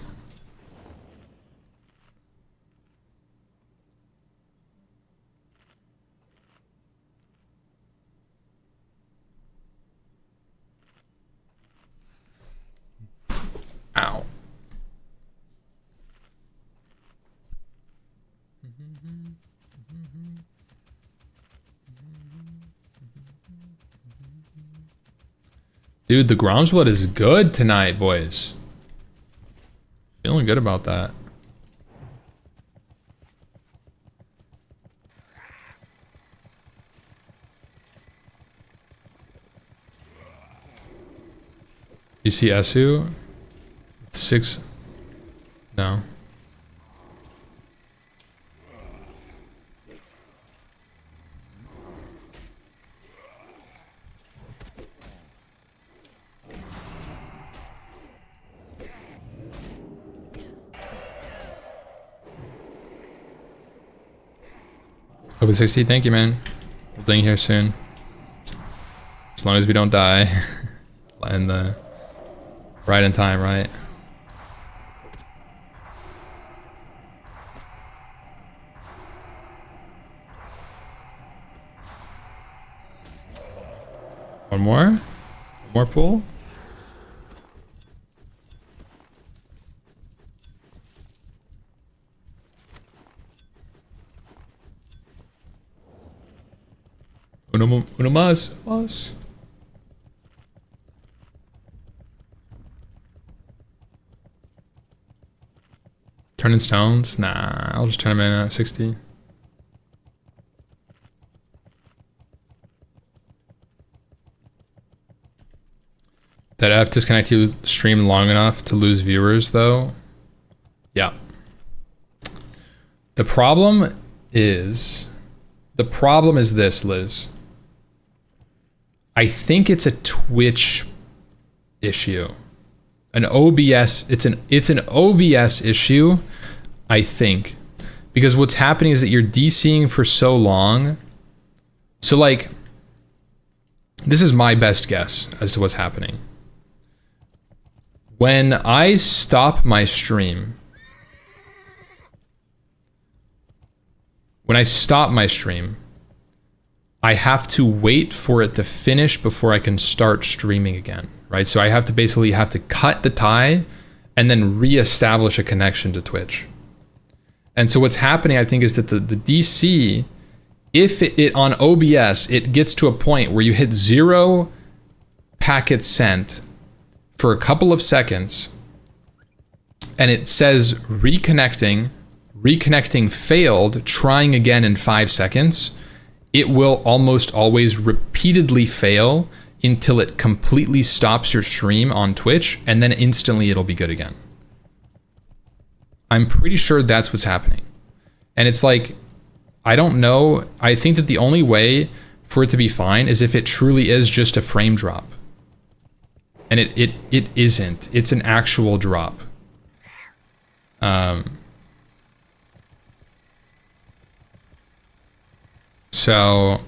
S1: Ow. Dude, the Grom's blood is good tonight, boys. Feeling good about that. You see Esu? 6. No. Open 60, thank you, man. We'll ding here soon. As long as we don't die. And right in time, right? One more? One more pull? Uno más. Turning stones? Nah, I'll just turn them in at 60. That F disconnect you stream long enough to lose viewers though? Yeah. The problem is this, Liz. I think it's a Twitch issue. An OBS, it's an OBS issue, I think. Because what's happening is that you're DCing for so long. So like, this is my best guess as to what's happening. When I stop my stream, I have to wait for it to finish before I can start streaming again, right? So I have to basically cut the tie and then reestablish a connection to Twitch. And so what's happening, I think, is that the DC, if it on OBS, it gets to a point where you hit 0 packets sent for a couple of seconds, and it says reconnecting failed, trying again in 5 seconds, it will almost always repeatedly fail until it completely stops your stream on Twitch, and then instantly it'll be good again. I'm pretty sure that's what's happening. And it's like, I don't know, I think that the only way for it to be fine is if it truly is just a frame drop. And it isn't. It's an actual drop. So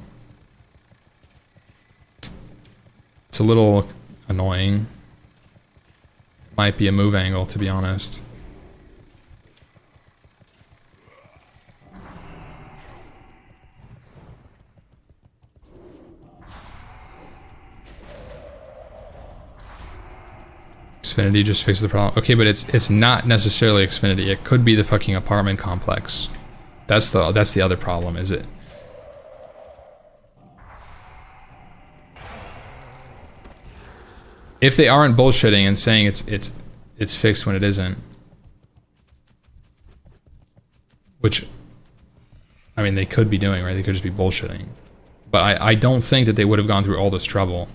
S1: it's a little annoying. It might be a move angle, to be honest. Xfinity just fixed the problem. Okay, but it's not necessarily Xfinity. It could be the fucking apartment complex. That's the other problem, is it? If they aren't bullshitting and saying it's fixed when it isn't, which, I mean, they could be doing, right? They could just be bullshitting. But I don't think that they would have gone through all this trouble.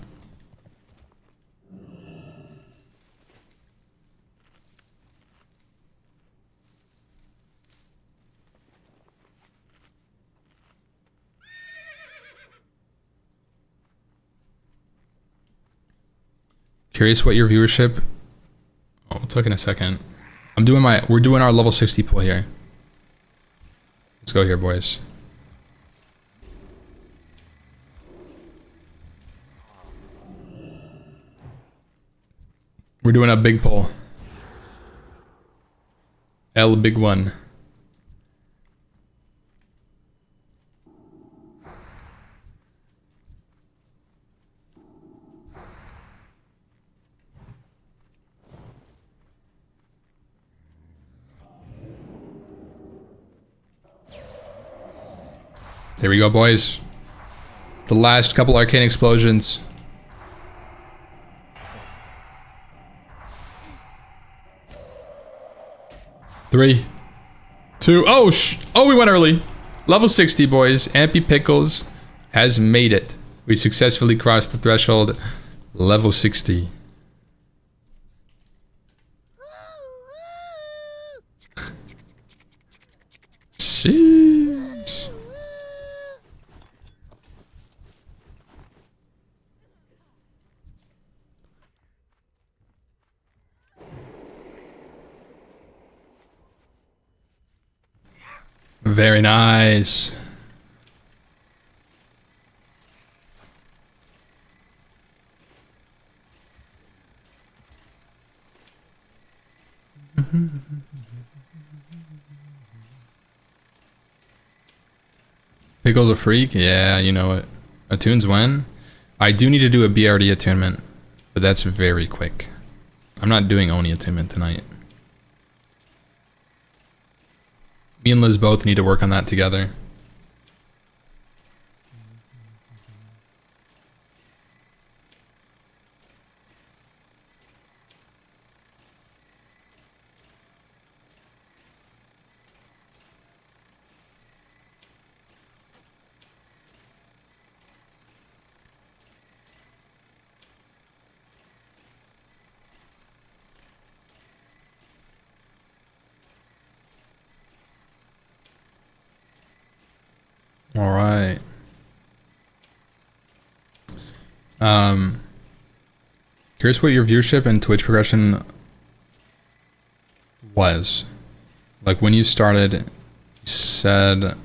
S1: Curious what your viewership... Oh, we'll talk in a second. We're doing our level 60 pull here. Let's go here, boys. We're doing a big pull. L big one. Here we go, boys. The last couple arcane explosions. Three, two, oh, we went early. Level 60, boys. Ampy Pickles has made it. We successfully crossed the threshold. Level 60. Sheesh. Very nice. Pickle's a freak? Yeah, you know it. Attunes when? I do need to do a BRD attunement, but that's very quick. I'm not doing Oni attunement tonight. Me and Liz both need to work on that together. All right. Here's what your viewership and Twitch progression was. Like when you started, you said,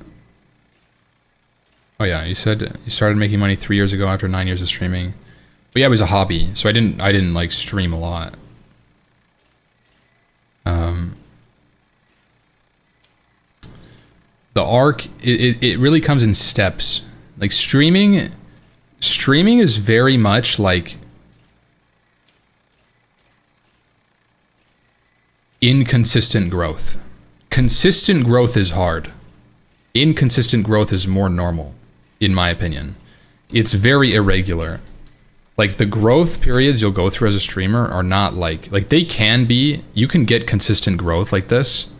S1: oh yeah, you said you started making money 3 years ago after 9 years of streaming. But yeah, it was a hobby, so I didn't like stream a lot. The arc, it really comes in steps. Like streaming is very much like inconsistent growth. Consistent growth is hard. Inconsistent growth is more normal, in my opinion. It's very irregular. Like the growth periods you'll go through as a streamer are not like they can be, you can get consistent growth like this,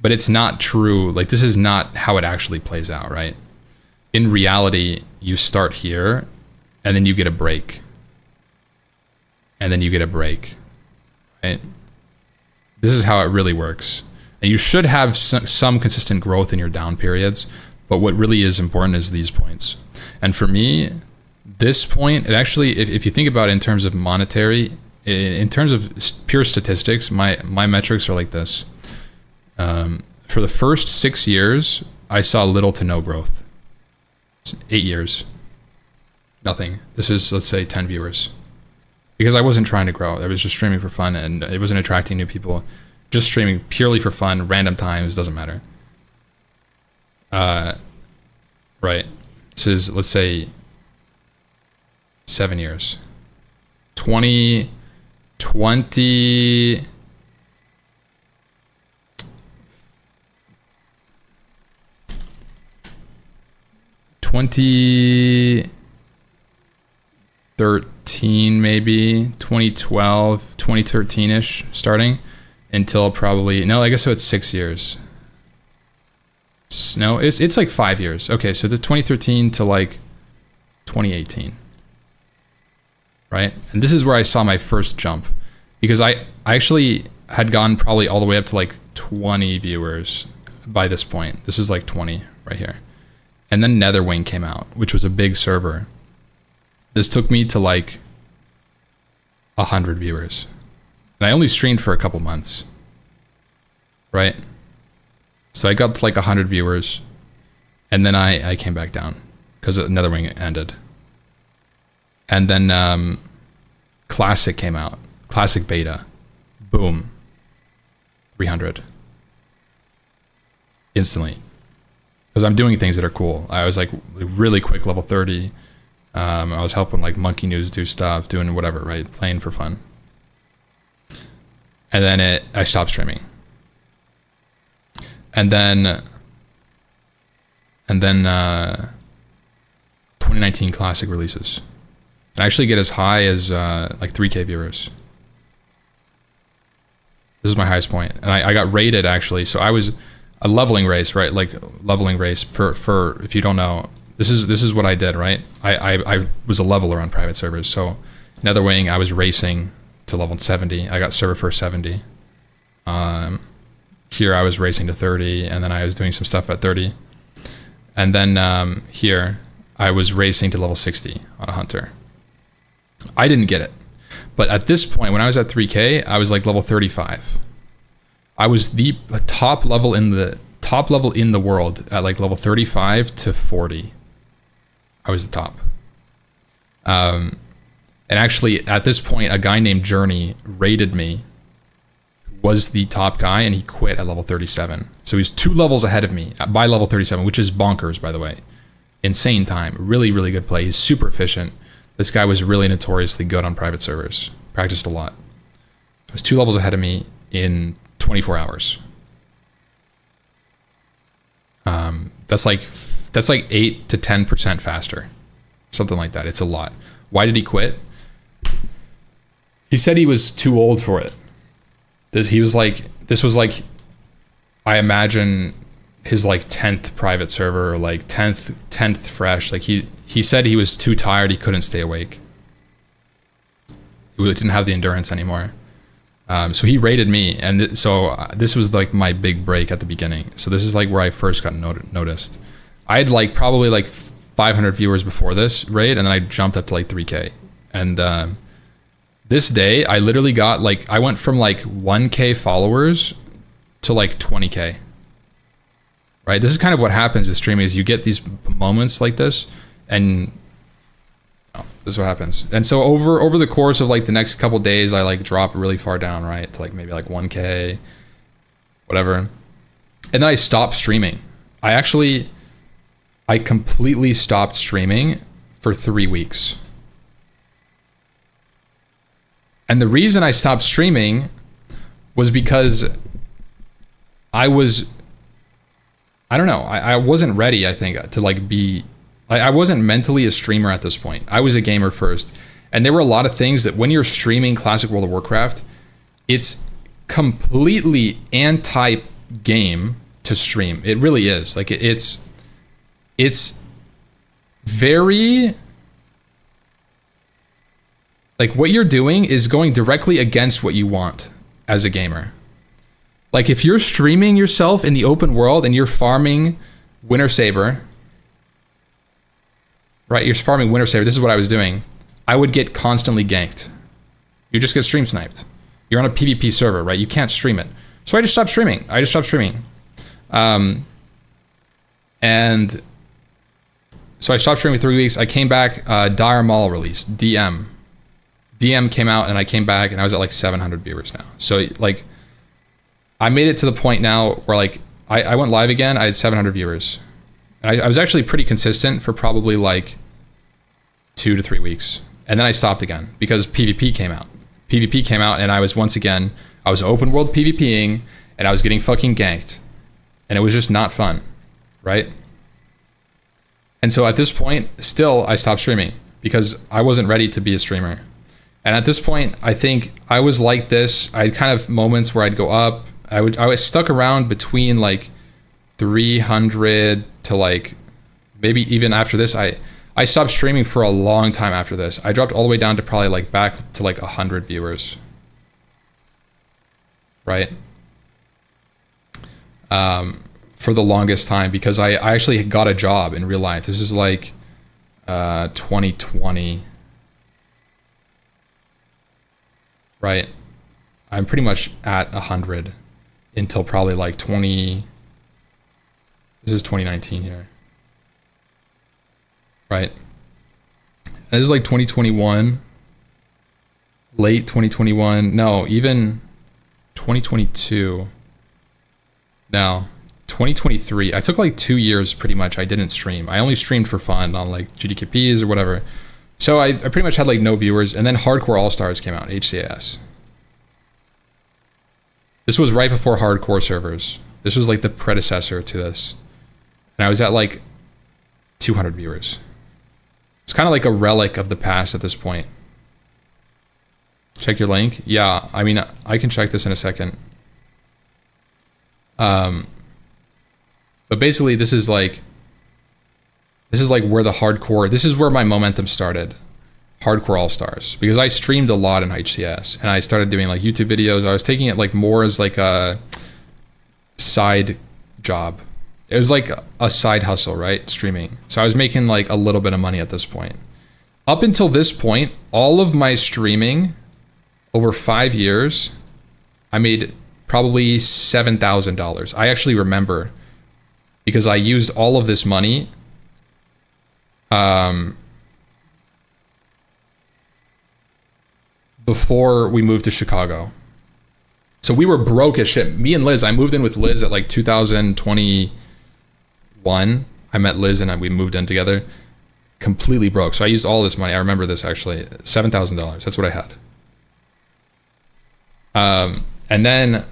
S1: but it's not true. Like this is not how it actually plays out, right? In reality, you start here and then you get a break. And then you get a break, right? This is how it really works. And you should have some consistent growth in your down periods, but what really is important is these points. And for me, this point, it actually, if you think about it in terms of monetary, in terms of pure statistics, my metrics are like this. For the first 6 years, I saw little to no growth. 8 years, nothing. This is, let's say, 10 viewers. Because I wasn't trying to grow. I was just streaming for fun, and it wasn't attracting new people. Just streaming purely for fun, random times, doesn't matter. Right. This is, let's say, 7 years. 20... 2013 maybe, 2012, 2013-ish starting until probably, no, I guess so it's 6 years. No, it's like 5 years. Okay, so the 2013 to like 2018. Right? And this is where I saw my first jump because I actually had gone probably all the way up to like 20 viewers by this point. This is like 20 right here. And then Netherwing came out, which was a big server. This took me to like 100 viewers. And I only streamed for a couple months. Right? So I got to like 100 viewers. And then I came back down because Netherwing ended. And then Classic came out. Classic Beta. Boom. 300. Instantly. Because I'm doing things that are cool. I was like really quick level 30. I was helping like Monkey News do stuff, doing whatever, right? Playing for fun. And then I stopped streaming. And then 2019 Classic releases. I actually get as high as like 3K viewers. This is my highest point. And I got rated actually. So I was a leveling race, right? Like leveling race for if you don't know, this is what I did, right? I was a leveler on private servers. So Netherwing, I was racing to level 70. I got server first 70. Here I was racing to 30, and then I was doing some stuff at 30. And then here I was racing to level 60 on a hunter. I didn't get it. But at this point, when I was at 3K, I was like level 35. I was the top level in the world at like level 35 to 40. I was the top. And actually, at this point, a guy named Journey raided me, was the top guy, and he quit at level 37. So he's 2 levels ahead of me by level 37, which is bonkers, by the way. Insane time. Really, really good play. He's super efficient. This guy was really notoriously good on private servers. Practiced a lot. He was 2 levels ahead of me in 24 hours. That's like 8 to 10% faster. Something like that. It's a lot. Why did he quit? He said he was too old for it. This was like, I imagine his like 10th private server, or like 10th fresh. Like he said he was too tired, he couldn't stay awake. He really didn't have the endurance anymore. So he raided me, and so this was like my big break at the beginning. So this is like where I first got noticed. I had like probably like 500 viewers before this raid, and then I jumped up to like 3K. And this day, I literally got like, I went from like 1K followers to like 20K. Right? This is kind of what happens with streaming, is you get these moments like this, and this is what happens. And so over the course of like the next couple days, I like drop really far down, right? To like maybe like 1K, whatever. And then I stopped streaming. I completely stopped streaming for 3 weeks. And the reason I stopped streaming was because I don't know, I wasn't ready, I think, to like be, I wasn't mentally a streamer at this point. I was a gamer first. And there were a lot of things that when you're streaming Classic World of Warcraft, it's completely anti-game to stream. It really is. Like it's very, like what you're doing is going directly against what you want as a gamer. Like if you're streaming yourself in the open world and you're farming Winter Saber, right? You're farming Winter Saber. This is what I was doing. I would get constantly ganked. You just get stream sniped. You're on a PvP server, right? You can't stream it. So I just stopped streaming. And so I stopped streaming for 3 weeks. I came back, Dire Maul released, DM. DM came out and I came back and I was at like 700 viewers now. So like, I made it to the point now where like, I went live again, I had 700 viewers. And I was actually pretty consistent for probably like 2 to 3 weeks. And then I stopped again because PvP came out. PvP came out and I was once again, I was open world PvPing and I was getting fucking ganked. And it was just not fun, right? And so at this point, still I stopped streaming because I wasn't ready to be a streamer. And at this point, I think I was like this. I had kind of moments where I'd go up. I was stuck around between like 300 to like, maybe even after this, I stopped streaming for a long time after this. I dropped all the way down to probably like back to like 100 viewers. Right? For the longest time because I actually got a job in real life. This is like 2020. Right? I'm pretty much at 100 until probably like 20. This is 2019 here. Right? This is like 2021. Late 2021. No, even 2022. No, 2023. I took like 2 years pretty much. I didn't stream. I only streamed for fun on like GDKPs or whatever. So I pretty much had like no viewers. And then Hardcore All-Stars came out, HCAS. This was right before Hardcore servers. This was like the predecessor to this. And I was at like 200 viewers. It's kind of like a relic of the past at this point. Check your link. Yeah, I mean, I can check this in a second. But basically this is like where the hardcore, this is where my momentum started. Hardcore All-Stars, because I streamed a lot in HCS and I started doing like YouTube videos. I was taking it like more as like a side job. It was like a side hustle, right? Streaming. So I was making like a little bit of money at this point. Up until this point, all of my streaming over 5 years, I made probably $7,000. I actually remember because I used all of this money before we moved to Chicago. So we were broke as shit. Me and Liz, I moved in with Liz at like 2021. I met Liz and we moved in together. Completely broke. So I used all this money. I remember this actually. $7,000. That's what I had. And then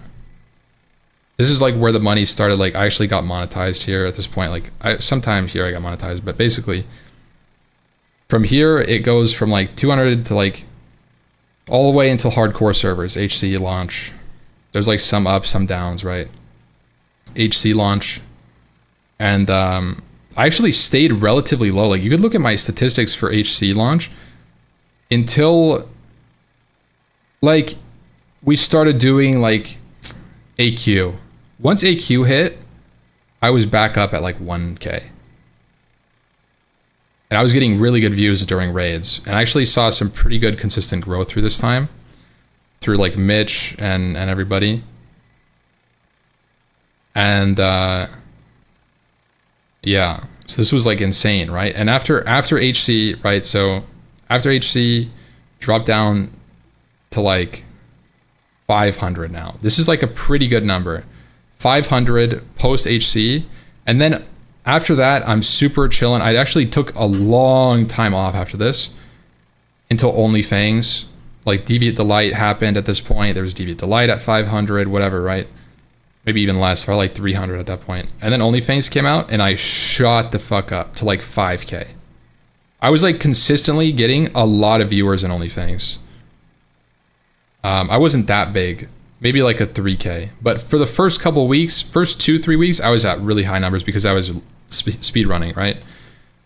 S1: this is like where the money started. Like I actually got monetized here at this point. Like sometime here I got monetized, but basically from here it goes from like 200 to like all the way until hardcore servers, HC launch. There's like some ups, some downs, right? HC launch. And I actually stayed relatively low. Like you could look at my statistics for HC launch until like we started doing like AQ. Once AQ hit, I was back up at like 1K. And I was getting really good views during raids. And I actually saw some pretty good consistent growth through this time. Through like Mitch and everybody. And yeah. So this was like insane, right? And after HC, right? So after HC dropped down to like 500 now. This is like a pretty good number. 500 post HC. And then after that, I'm super chilling. I actually took a long time off after this until OnlyFangs. Like Deviant Delight happened at this point. There was Deviant Delight at 500, whatever, right? Maybe even less, probably like 300 at that point. And then OnlyFangs came out and I shot the fuck up to like 5K. I was like consistently getting a lot of viewers in OnlyFangs. I wasn't that big, maybe like a 3K. But for the first couple weeks, first 2-3 weeks, I was at really high numbers because I was speed running, right?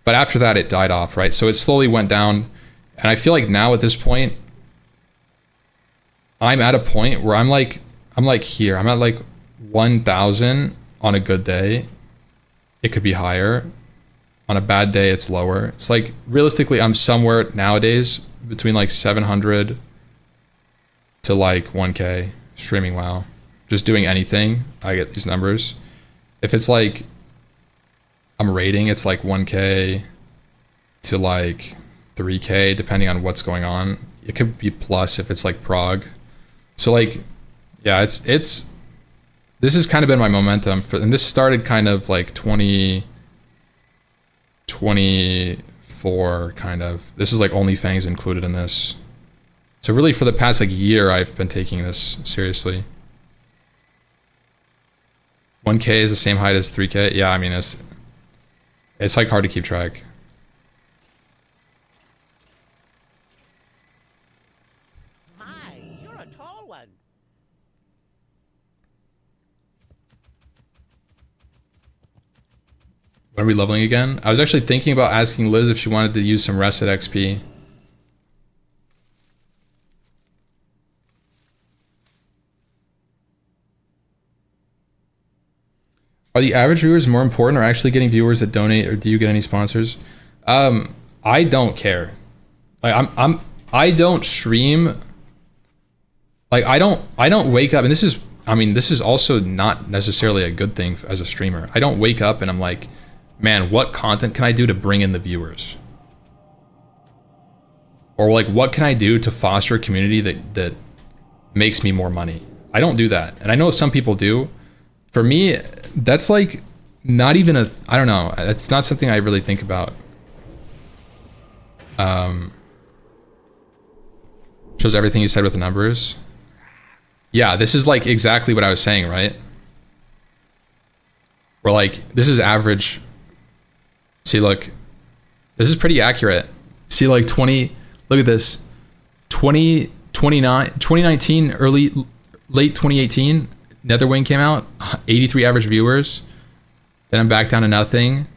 S1: But after that, it died off, right? So it slowly went down. And I feel like now at this point, I'm at a point where I'm like here. I'm at like 1,000 on a good day. It could be higher. On a bad day, it's lower. It's like realistically, I'm somewhere nowadays between like 700 to like 1K streaming WoW. Just doing anything, I get these numbers. If it's like I'm raiding, it's like 1K to like 3K depending on what's going on. It could be plus if it's like prog. So like, yeah, it's this has kind of been my momentum for, and this started kind of like 2024 kind of. This is like OnlyFangs included in this. So really for the past like year, I've been taking this seriously. 1K is the same height as 3K. Yeah, I mean, it's like hard to keep track.
S3: My, you're a tall one.
S1: When are we leveling again? I was actually thinking about asking Liz if she wanted to use some rested XP. Are the average viewers more important or actually getting viewers that donate, or do you get any sponsors? I don't care. Like I don't stream. Like I don't wake up, and this is, I mean, this is also not necessarily a good thing as a streamer. I don't wake up and I'm like, man, what content can I do to bring in the viewers? Or like, what can I do to foster a community that makes me more money? I don't do that. And I know some people do. For me, that's like not even a, I don't know. It's not something I really think about. Shows everything you said with the numbers. Yeah, this is like exactly what I was saying, right? We're like, this is average. See, look, this is pretty accurate. See, like 20, look at this. 2019, late 2018, Netherwing came out, 83 average viewers. Then I'm back down to nothing.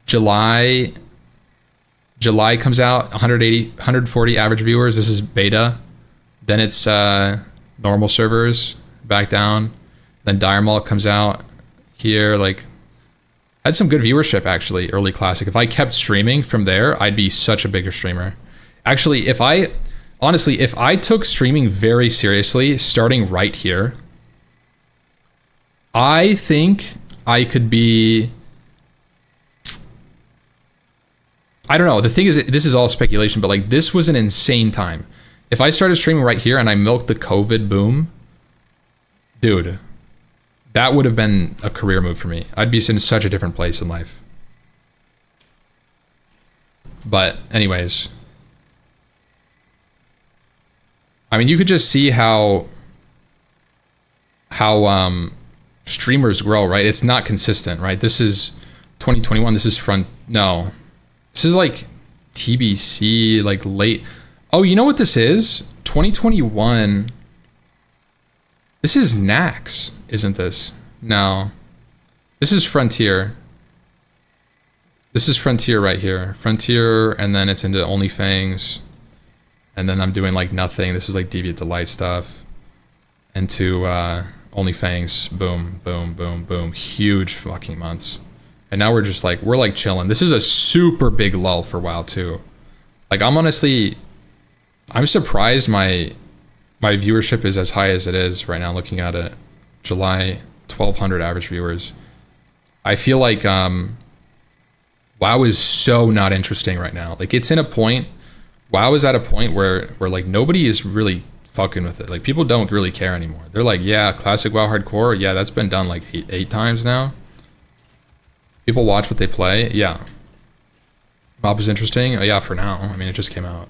S1: July comes out, 140 average viewers. This is beta. Then it's normal servers, back down. Then Dire Maul comes out here, like, I had some good viewership actually, early classic. If I kept streaming from there, I'd be such a bigger streamer. Actually, if I took streaming very seriously, starting right here, I think I could be, I don't know. The thing is, this is all speculation, but like this was an insane time. If I started streaming right here and I milked the COVID boom, dude, that would have been a career move for me. I'd be in such a different place in life. But anyways, I mean, you could just see how streamers grow, right? It's not consistent, right? This is 2021. This is no, this is like TBC, like late. Oh, you know what this is? 2021. This is Nax, isn't this? No, this is Frontier. This is Frontier right here. Frontier, and then it's into OnlyFangs. And then I'm doing like nothing. This is like Deviant Delight stuff. Into OnlyFangs. Boom, boom, boom, boom. Huge fucking months. And now we're just like, we're like chilling. This is a super big lull for WoW too. Like I'm surprised my viewership is as high as it is right now looking at it. July, 1,200 average viewers. I feel like WoW is so not interesting right now. Like it's in a point, WoW is at a point where like nobody is really fucking with it. Like people don't really care anymore. They're like, yeah, classic WoW hardcore, yeah, that's been done like eight times now. People watch what they play, yeah. Mob is interesting, yeah, for now. I mean, it just came out.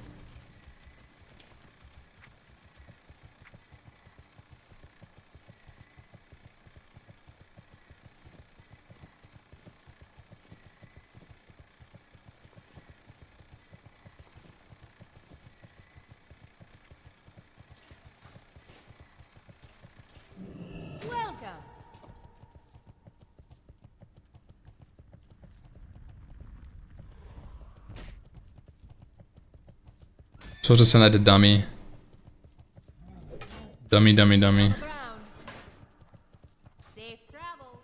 S1: So I'll just send that to dummy. Dummy.
S4: Safe travels.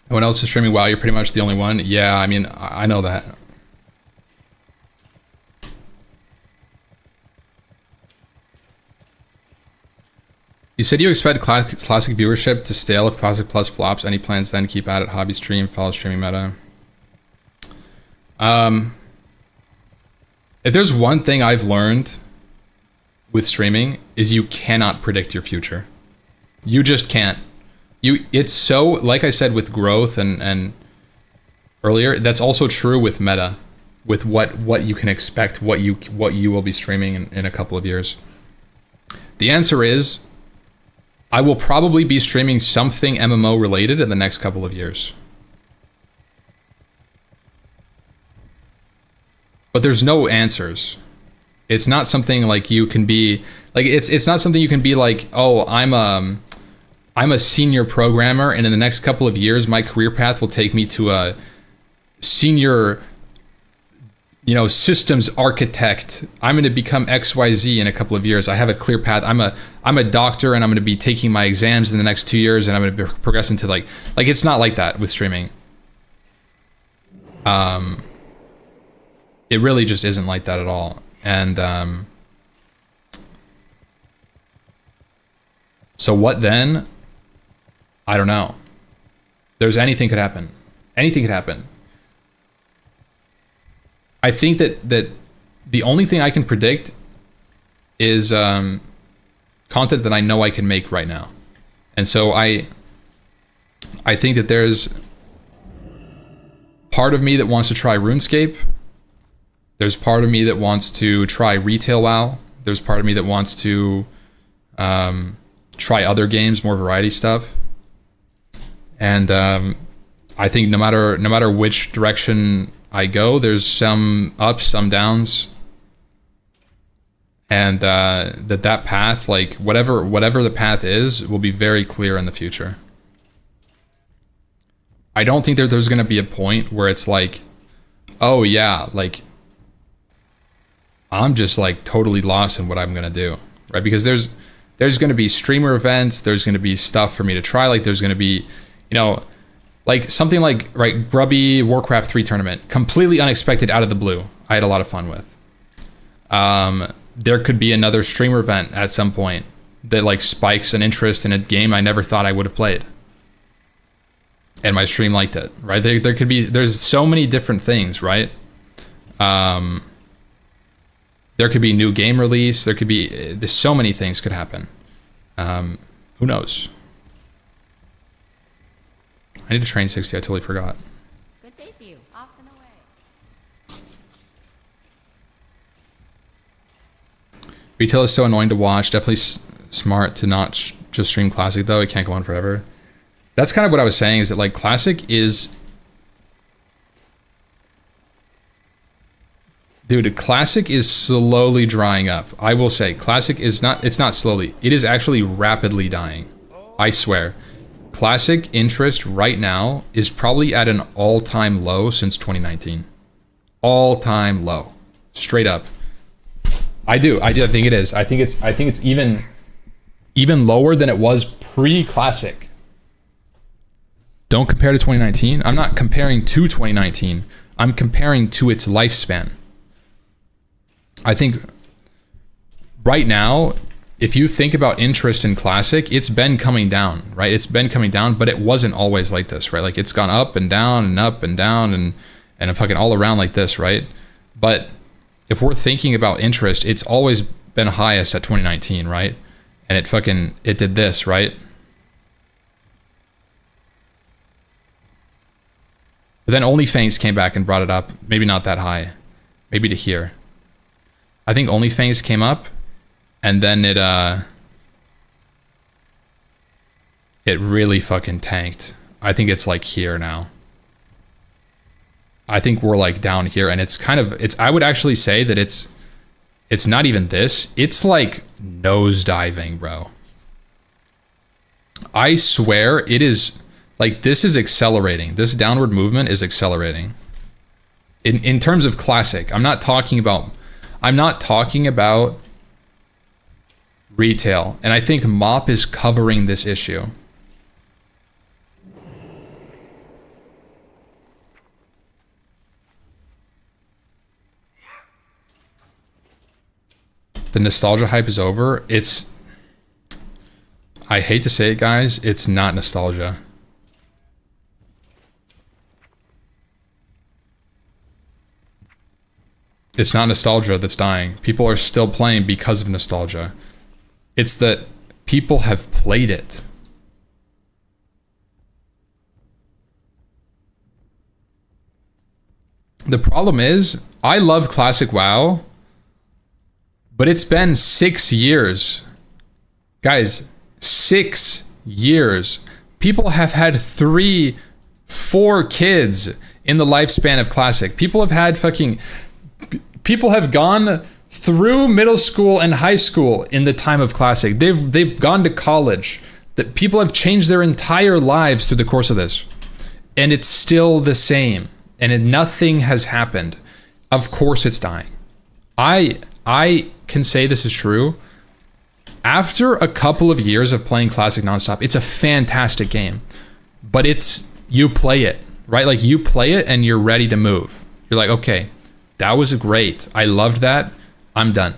S1: No one else is streaming WoW, you're pretty much the only one. Yeah, I mean, I know that. You said you expect classic viewership to stale if Classic Plus flops. Any plans then? Keep at it. Hobby stream, follow streaming meta. If there's one thing I've learned with streaming is you cannot predict your future. You just can't. It's so, like I said with growth and earlier, that's also true with meta, with what you can expect, what you will be streaming in a couple of years. The answer is, I will probably be streaming something MMO related in the next couple of years. But there's no answers. It's not something like you can be like it's not something you can be like, "Oh, I'm a senior programmer and in the next couple of years my career path will take me to a senior systems architect. I'm going to become XYZ in a couple of years. I have a clear path. I'm a doctor and I'm going to be taking my exams in the next 2 years and I'm going to progress into like it's not like that with streaming. It really just isn't like that at all. And so what then? I don't know. Anything could happen. Anything could happen. I think that the only thing I can predict is content that I know I can make right now. And so I think that there's part of me that wants to try RuneScape. There's part of me that wants to try retail WoW. There's part of me that wants to try other games, more variety stuff. And I think no matter which direction I go, there's some ups, some downs, and that path, like whatever the path is, will be very clear in the future. I don't think there's going to be a point where it's like, oh yeah, like I'm just like totally lost in what I'm going to do, right? Because there's going to be streamer events, there's going to be stuff for me to try, like there's going to be, like something like, right, Grubby Warcraft 3 tournament, completely unexpected out of the blue. I had a lot of fun with. There could be another streamer event at some point that like spikes an interest in a game I never thought I would have played. And my stream liked it, right? There's so many different things, right? There could be new game release. There's so many things could happen. Who knows? I need to train 60. I totally forgot.
S4: Good day to you. Off and away.
S1: Retail is so annoying to watch. Definitely smart to not just stream Classic though. It can't go on forever. That's kind of what I was saying, is that like Classic is... Dude, Classic is slowly drying up. I will say, Classic is not... It's not slowly. It is actually rapidly dying. I swear. Classic interest right now is probably at an all-time low since 2019. All-time low. Straight up. I do. I think it is. I think it's even lower than it was pre-Classic. Don't compare to 2019. I'm not comparing to 2019. I'm comparing to its lifespan. I think right now, if you think about interest in Classic, it's been coming down, right? It's been coming down, but it wasn't always like this, right? Like it's gone up and down and up and down and fucking all around like this, right? But if we're thinking about interest, it's always been highest at 2019, right? And it did this, right? But then OnlyFans came back and brought it up. Maybe not that high. Maybe to here. I think OnlyFans came up, and then it really fucking tanked. I think it's like here now. I think we're like down here, and I would actually say that it's not even this. It's like nosediving, bro. I swear it is. Like, this is accelerating. This downward movement is accelerating. In terms of Classic, I'm not talking about retail. And I think Mop is covering this issue. The nostalgia hype is over. I hate to say it, guys, it's not nostalgia. It's not nostalgia that's dying. People are still playing because of nostalgia. It's that people have played it. The problem is, I love Classic WoW, but it's been 6 years. Guys, 6 years. People have had 3, 4 kids in the lifespan of Classic. People have gone through middle school and high school in the time of Classic. They've gone to college. That people have changed their entire lives through the course of this. And it's still the same. And nothing has happened. Of course it's dying. I can say this is true. After a couple of years of playing Classic nonstop, it's a fantastic game. But you play it, right? Like you play it and you're ready to move. You're like, okay, that was great. I loved that. I'm done.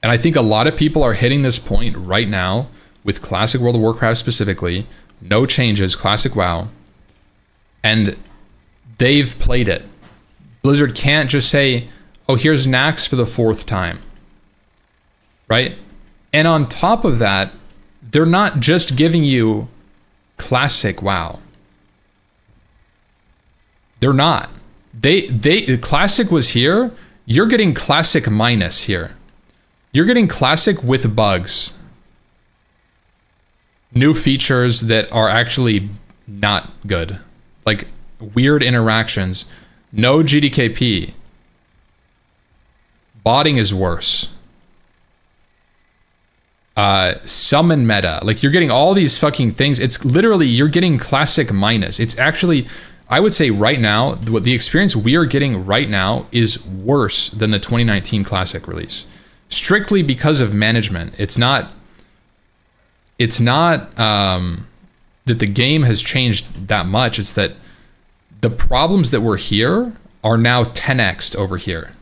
S1: And I think a lot of people are hitting this point right now with Classic World of Warcraft specifically. No changes, Classic WoW. And they've played it. Blizzard can't just say, oh, here's Nax for the 4th time. Right? And on top of that, they're not just giving you Classic WoW. They're not. Classic was here. You're getting Classic minus here. You're getting Classic with bugs. New features that are actually not good. Like weird interactions. No GDKP. Botting is worse. Summon meta. Like you're getting all these fucking things. It's literally, you're getting Classic minus. It's actually, I would say right now, the experience we are getting right now is worse than the 2019 Classic release. Strictly because of management. It's not that the game has changed that much. It's that the problems that were here are now 10x'd over here.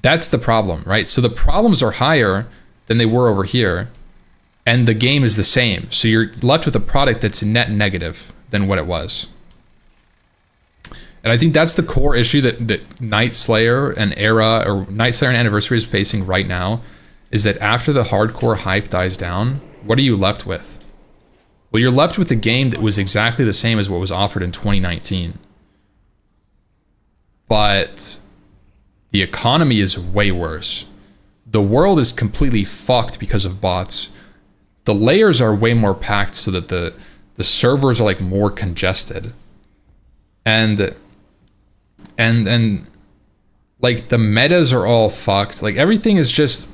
S1: That's the problem, right? So the problems are higher than they were over here, and the game is the same. So you're left with a product that's net negative than what it was. And I think that's the core issue that Night Slayer and Era, or Night Slayer and Anniversary is facing right now, is that after the hardcore hype dies down, what are you left with? Well, you're left with a game that was exactly the same as what was offered in 2019. But the economy is way worse. The world is completely fucked because of bots. The layers are way more packed so that the servers are like more congested. And like the metas are all fucked. Like everything is just,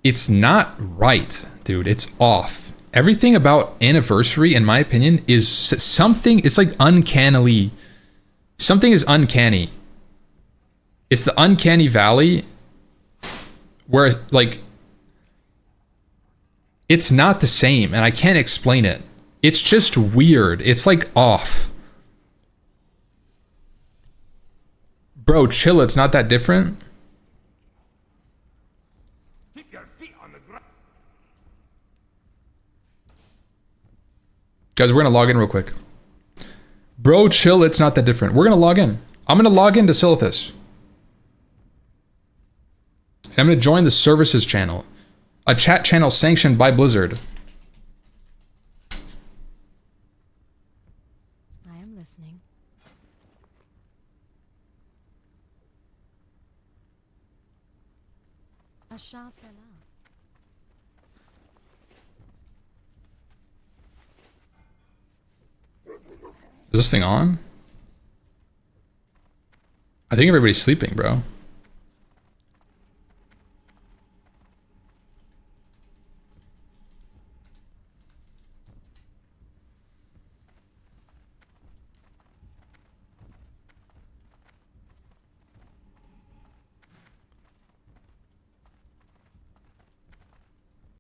S1: it's not right. dude. It's off. Everything about Anniversary, in my opinion, is something. It's like uncannily. Something is uncanny. It's the uncanny valley where, like, it's not the same, and I can't explain it. It's just weird. It's like off. Bro, chill. It's not that different. Guys, we're gonna log in real quick. Bro, chill. It's not that different. We're gonna log in. I'm gonna log into Silithus. I'm gonna join the services channel, a chat channel sanctioned by Blizzard.
S4: I am listening. A shot fell out.
S1: Is this thing on? I think everybody's sleeping, bro.